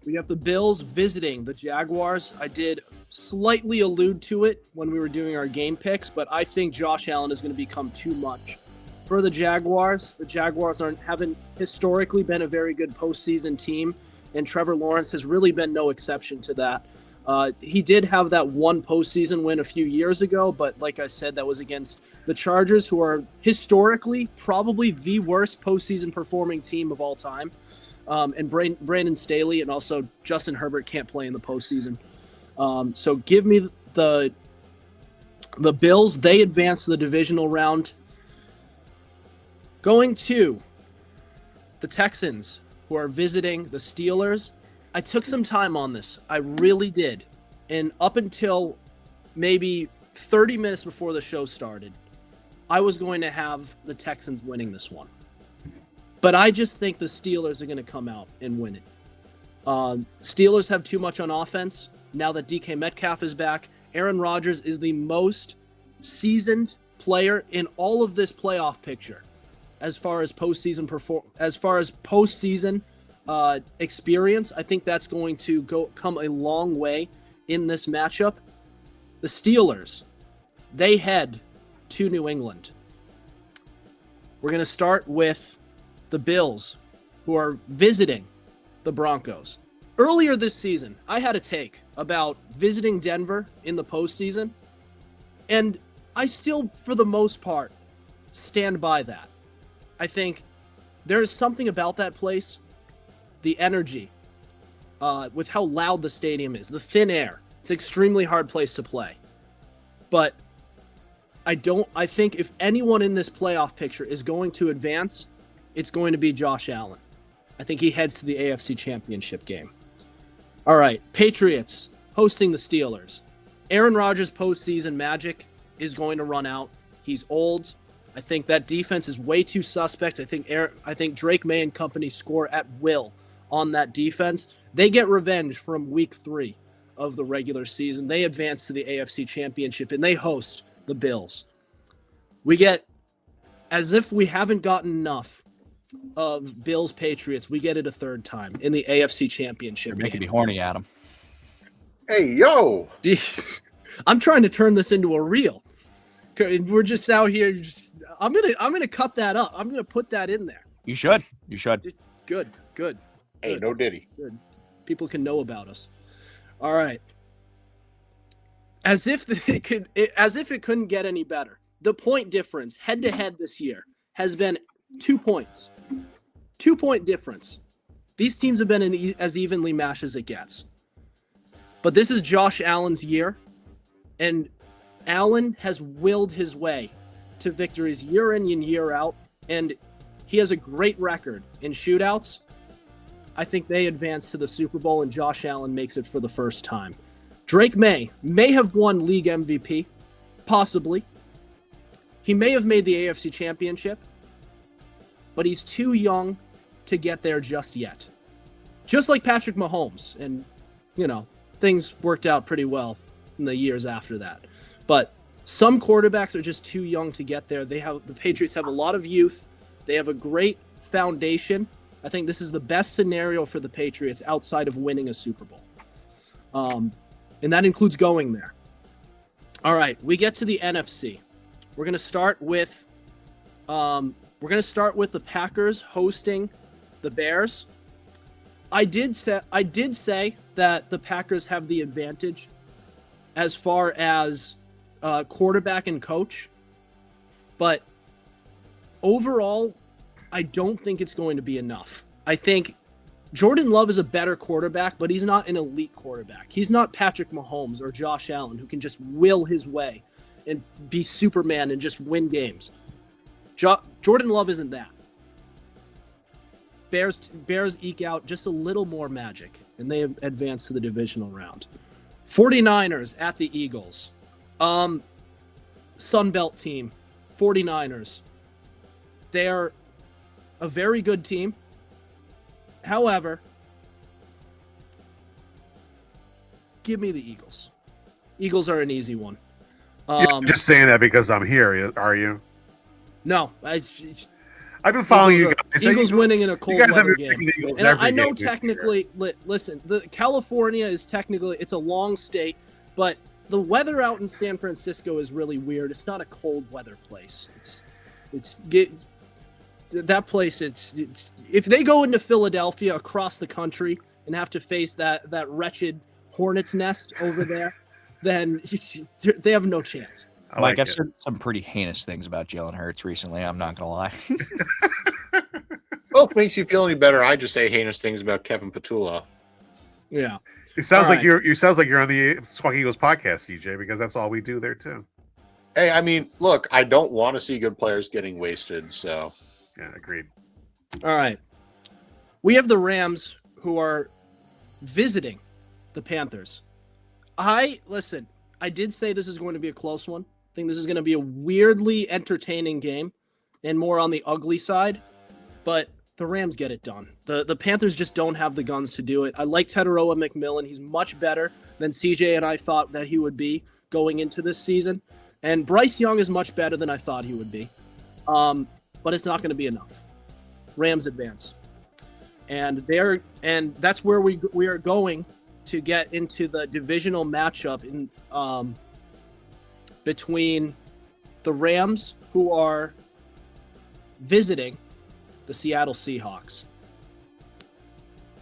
We have the Bills visiting the Jaguars. I did slightly allude to it when we were doing our game picks, but I think Josh Allen is going to become too much for the Jaguars. The Jaguars haven't historically been a very good postseason team, and Trevor Lawrence has really been no exception to that. He did have that one postseason win a few years ago, but like I said, that was against the Chargers, who are historically probably the worst postseason performing team of all time. And Brandon Staley and also Justin Herbert can't play in the postseason. So give me the Bills. They advance to the divisional round. Going to the Texans, who are visiting the Steelers. I took some time on this. I really did. And up until maybe 30 minutes before the show started, I was going to have the Texans winning this one. But I just think the Steelers are going to come out and win it. Steelers have too much on offense. Now that DK Metcalf is back, Aaron Rodgers is the most seasoned player in all of this playoff picture. As far as postseason experience, I think that's going to come a long way in this matchup. The Steelers, they head to New England. We're going to start with the Bills, who are visiting the Broncos. Earlier this season, I had a take about visiting Denver in the postseason, and I still, for the most part, stand by that. I think there is something about that place, the energy, with how loud the stadium is, the thin air. It's an extremely hard place to play. But I think if anyone in this playoff picture is going to advance, it's going to be Josh Allen. I think he heads to the AFC Championship game. All right, Patriots hosting the Steelers. Aaron Rodgers' postseason magic is going to run out. He's old. I think that defense is way too suspect. I think Drake May and company score at will on that defense. They get revenge from week 3 of the regular season. They advance to the AFC Championship, and they host the Bills. We get, as if we haven't gotten enough of Bills Patriots, we get it a third time in the AFC Championship. You're making me horny, Adam. Hey, yo. I'm trying to turn this into a reel. We're just out here. I'm gonna cut that up. I'm gonna put that in there. You should. It's good. Hey, no Diddy. Good. People can know about us. All right. As if it couldn't get any better. The point difference head to head this year has been 2 points. 2-point difference. These teams have been as evenly matched as it gets. But this is Josh Allen's year, and Allen has willed his way to victories year in and year out, and he has a great record in shootouts. I think they advance to the Super Bowl, and Josh Allen makes it for the first time. Drake may have won league MVP, possibly. He may have made the AFC Championship, but he's too young to get there just yet. Just like Patrick Mahomes. And, things worked out pretty well in the years after that. But some quarterbacks are just too young to get there. The Patriots have a lot of youth. They have a great foundation. I think this is the best scenario for the Patriots outside of winning a Super Bowl. And that includes going there. All right, we get to the NFC. We're going to start with the Packers hosting the Bears. I did say that the Packers have the advantage as far as quarterback and coach, but overall, I don't think it's going to be enough. I think Jordan Love is a better quarterback, but he's not an elite quarterback. He's not Patrick Mahomes or Josh Allen, who can just will his way and be Superman and just win games. Jordan Love isn't that. Bears eke out just a little more magic, and they advance to the divisional round. 49ers at the Eagles. Sun Belt team, 49ers. They're a very good team. However, give me the Eagles. Eagles are an easy one. You're just saying that because I'm here, are you? No, I've been following you guys. Eagles winning in a cold weather game. And I know technically, listen, California is technically, it's a long state, but the weather out in San Francisco is really weird. It's not a cold weather place. That place, it's if they go into Philadelphia across the country and have to face that wretched hornet's nest over there, then they have no chance. Mike, I've said some pretty heinous things about Jalen Hurts recently. I'm not gonna lie. Well, if it makes you feel any better, I just say heinous things about Kevin Petula. Yeah, it sounds like you're on the Squawking Eagles podcast, CJ, because that's all we do there too. Hey, I mean, look, I don't want to see good players getting wasted. So, yeah, agreed. All right, we have the Rams who are visiting the Panthers. I did say this is going to be a close one. I think this is going to be a weirdly entertaining game and more on the ugly side, but the Rams get it done. The Panthers just don't have the guns to do it. I like Teteroa McMillan. He's much better than CJ and I thought that he would be going into this season. And Bryce Young is much better than I thought he would be. But it's not going to be enough. Rams advance. And that's where we are going to get into the divisional matchup in between the Rams, who are visiting the Seattle Seahawks.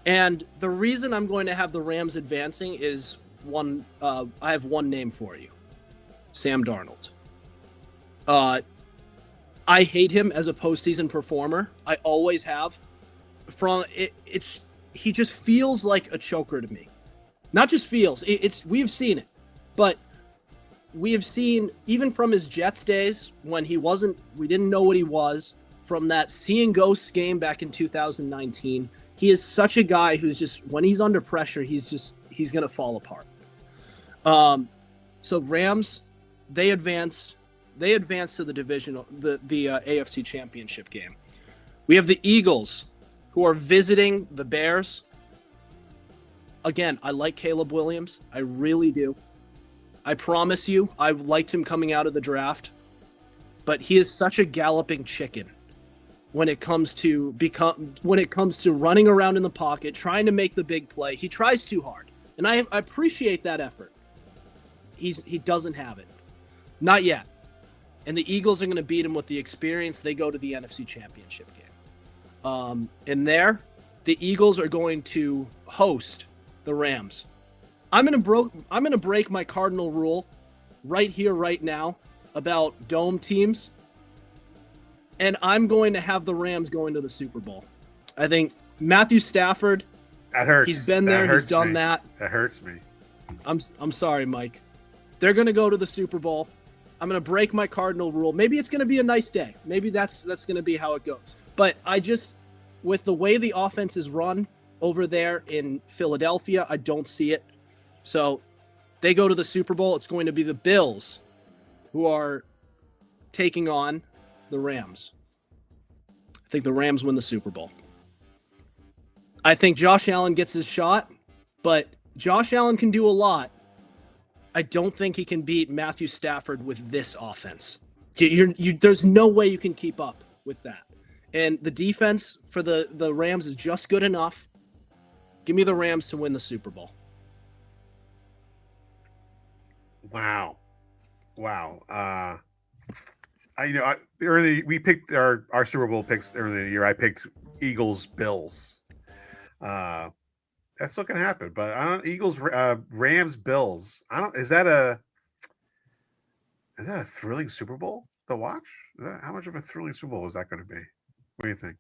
And the reason I'm going to have the Rams advancing is I have one name for you. Sam Darnold. I hate him as a postseason performer. I always have. He just feels like a choker to me. Not just feels. We've seen it, but we have seen even from his Jets days when we didn't know what he was. From that seeing ghosts game back in 2019, he is such a guy who's just, when he's under pressure, he's going to fall apart. So Rams, they advanced to the divisional, the AFC Championship game. We have the Eagles, who are visiting the Bears. Again, I like Caleb Williams. I really do. I promise you, I liked him coming out of the draft, but he is such a galloping chicken when it comes to running around in the pocket, trying to make the big play. He tries too hard, and I appreciate that effort. He doesn't have it, not yet. And the Eagles are going to beat him with the experience. They go to the NFC Championship game. And there, the Eagles are going to host the Rams. I'm going to break my cardinal rule right here, right now, about dome teams. And I'm going to have the Rams going to the Super Bowl. I think Matthew Stafford. That hurts. He's been there. He's done that. That hurts me. I'm sorry, Mike. They're going to go to the Super Bowl. I'm going to break my cardinal rule. Maybe it's going to be a nice day. Maybe that's going to be how it goes. But with the way the offense is run over there in Philadelphia, I don't see it. So they go to the Super Bowl. It's going to be the Bills who are taking on the Rams. I think the Rams win the Super Bowl. I think Josh Allen gets his shot, but Josh Allen can do a lot. I don't think he can beat Matthew Stafford with this offense. There's no way you can keep up with that. And the defense for the Rams is just good enough. Give me the Rams to win the Super Bowl. Wow. Early we picked our Super Bowl picks earlier in the year. I picked Eagles, Bills. That's not gonna happen. But I don't Eagles, Rams, Bills. Is that a thrilling Super Bowl to watch? How much of a thrilling Super Bowl is that going to be? What do you think?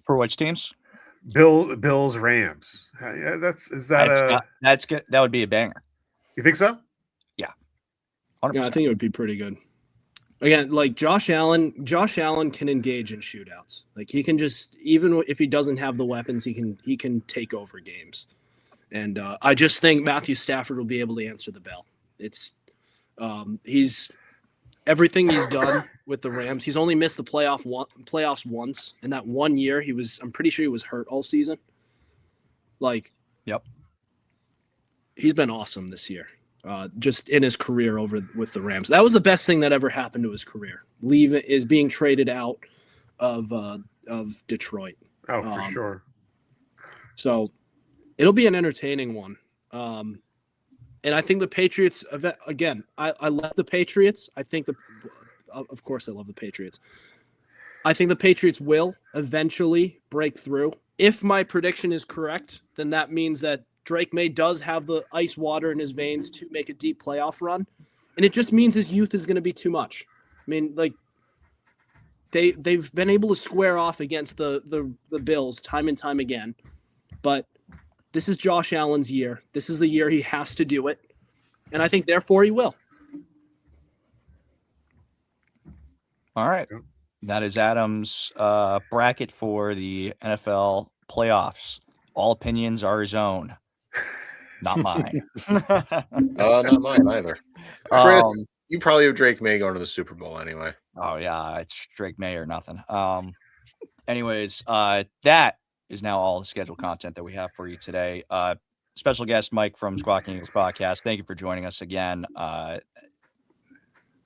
For which teams? Bills, Rams. Yeah, that's good. That would be a banger. You think so? Yeah. 100%. Yeah, I think it would be pretty good. Again, like Josh Allen can engage in shootouts. Like he can just, even if he doesn't have the weapons, he can take over games. And I just think Matthew Stafford will be able to answer the bell. It's he's everything he's done with the Rams. He's only missed the playoffs once, and that 1 year I'm pretty sure he was hurt all season. Like, yep, he's been awesome this year. Just in his career over with the Rams. That was the best thing that ever happened to his career. Being traded out of Detroit. Oh, for sure. So it'll be an entertaining one. And I think the Patriots, again, I love the Patriots. Of course I love the Patriots. I think the Patriots will eventually break through. If my prediction is correct, then that means that Drake May does have the ice water in his veins to make a deep playoff run. And it just means his youth is going to be too much. I mean, like, they've been able to square off against the Bills time and time again. But this is Josh Allen's year. This is the year he has to do it. And I think, therefore, he will. All right. That is Adam's bracket for the NFL playoffs. All opinions are his own. Not mine. Not mine either. Chris, you probably have Drake May going to the Super Bowl anyway. Oh, yeah. It's Drake May or nothing. Anyways, that is now all the scheduled content that we have for you today. Special guest Mike from Squawking Eagles Podcast. Thank you for joining us again.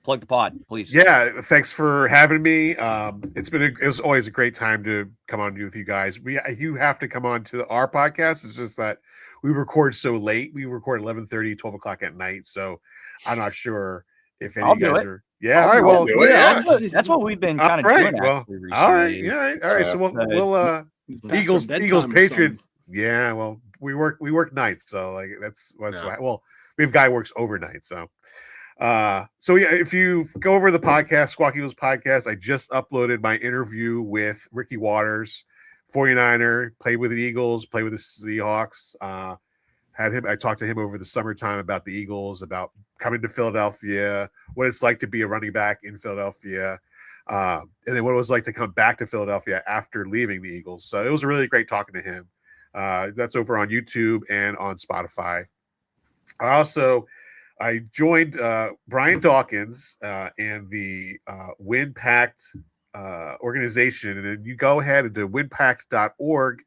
Plug the pod, please. Yeah, thanks for having me. It was always a great time to come on with you guys. You have to come on to our podcast. It's just that we record so late. We record 11:30, 12 o'clock at night. So I'm not sure if any of you guys are. Yeah, all right. Well, that's what we've been kind of doing. Well, all right. So we'll Eagles Patriots. Yeah, well, we work nights, so like that's why. Well, we have a guy who works overnight, so. If you go over the podcast, Squawking Eagles Podcast, I just uploaded my interview with Ricky Waters, 49er, played with the Eagles, played with the Seahawks. I talked to him over the summertime about the Eagles, about coming to Philadelphia, what it's like to be a running back in Philadelphia, and then what it was like to come back to Philadelphia after leaving the Eagles. So it was really great talking to him. That's over on YouTube and on Spotify. I joined Brian Dawkins and the WinPact organization. And then you go ahead to winpact.org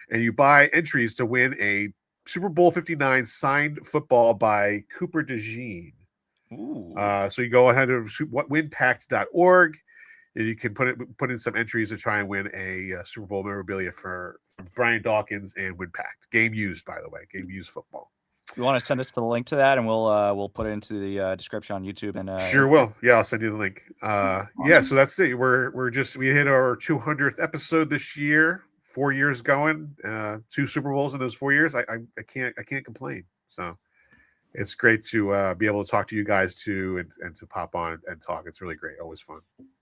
and you buy entries to win a Super Bowl 59 signed football by Cooper DeJean. So you go ahead to winpact.org and you can put in some entries to try and win a Super Bowl memorabilia for Brian Dawkins and WinPact. Game used, by the way. Game used football. You want to send us the link to that, and we'll put it into the description on YouTube. And sure will. Yeah, I'll send you the link. Yeah, so that's it. We hit our 200th episode this year. 4 years going, 2 Super Bowls in those 4 years. I can't complain. So it's great to be able to talk to you guys too, and to pop on and talk. It's really great. Always fun.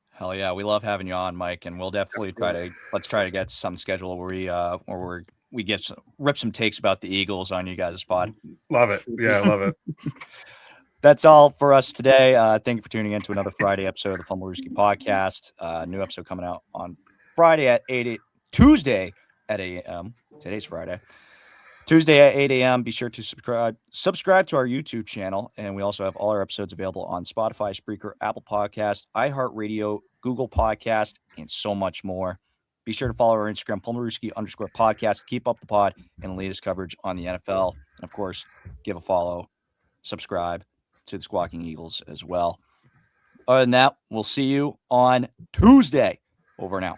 Hell yeah, we love having you on, Mike, and we'll definitely try to get some schedule where we rip some takes about the Eagles on you guys' pod. Love it. Yeah, I love it. That's all for us today. Thank you for tuning in to another Friday episode of the Fumblerooski Podcast. New episode coming out on Friday at Tuesday at 8 a.m. Today's Friday. Tuesday at 8 a.m. Be sure to subscribe to our YouTube channel. And we also have all our episodes available on Spotify, Spreaker, Apple Podcasts, iHeartRadio, Google Podcast, and so much more. Be sure to follow our Instagram, Fumblerooski_podcast. Keep up the pod and the latest coverage on the NFL. And, of course, give a follow, subscribe to the Squawking Eagles as well. Other than that, we'll see you on Tuesday. Over and out.